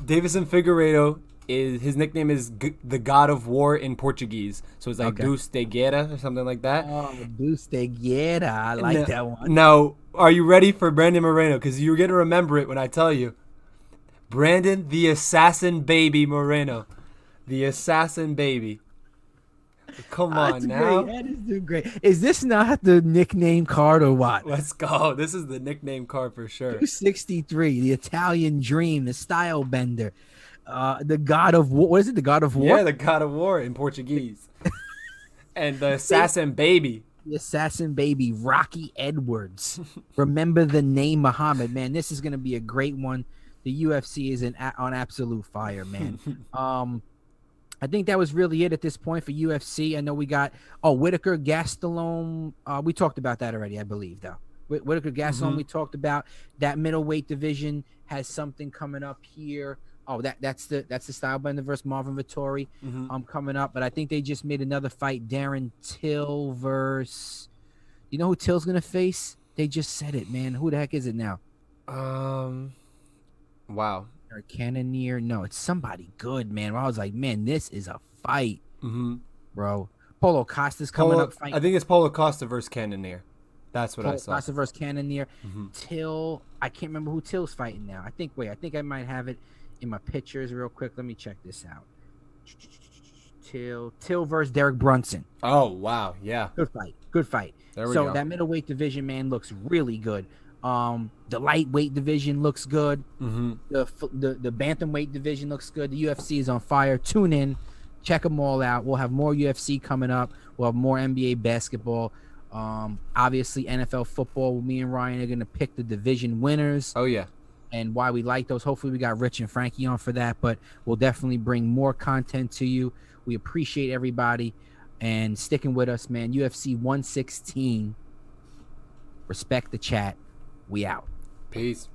Davison Figueiredo, his nickname is the God of War in Portuguese. So it's like Deus de Guerra or something like that. Oh, Deus de Guerra. I like that one. Now, are you ready for Brandon Moreno? Because you're going to remember it when I tell you. Brandon, the Assassin Baby Moreno. The Assassin Baby. Come on now. Great. That is doing great. Is this not the nickname card or what? Let's go. This is the nickname card for sure. 263, the Italian Dream, the Style Bender. The God of War. What is it? The God of War? Yeah, the God of War in Portuguese. And the Assassin Baby. The Assassin Baby, Rocky Edwards. Remember the name Muhammad. Man, this is going to be a great one. The UFC is on absolute fire, man. I think that was really it at this point for UFC. I know we got, Whitaker, Gastelum. We talked about that already, I believe, though. Whitaker, Gastelum, we talked about. That middleweight division has something coming up here. Oh, that's the Stylebender versus Marvin Vettori coming up. But I think they just made another fight. Darren Till versus. You know who Till's gonna face? They just said it, man. Who the heck is it now? Wow. Or Cannonier? No, it's somebody good, man. I was like, man, this is a fight, bro. Paulo Costa's coming up. Fighting. I think it's Paulo Costa versus Cannonier. That's what I saw. Costa versus Cannonier. Till, I can't remember who Till's fighting now. I think I might have it in my pictures real quick. Let me check this out. Till versus Derek Brunson. Oh, wow. Yeah. Good fight. There we go. That middleweight division, man, looks really good. The lightweight division looks good. The bantamweight division looks good. The UFC is on fire. Tune in. Check them all out. We'll have more UFC coming up. We'll have more NBA basketball. Obviously, NFL football. Me and Ryan are going to pick the division winners. Oh, yeah. and why we like those. Hopefully we got Rich and Frankie on for that, but we'll definitely bring more content to you. We appreciate everybody and sticking with us, man. UFC 116. Respect the chat. We out. Peace.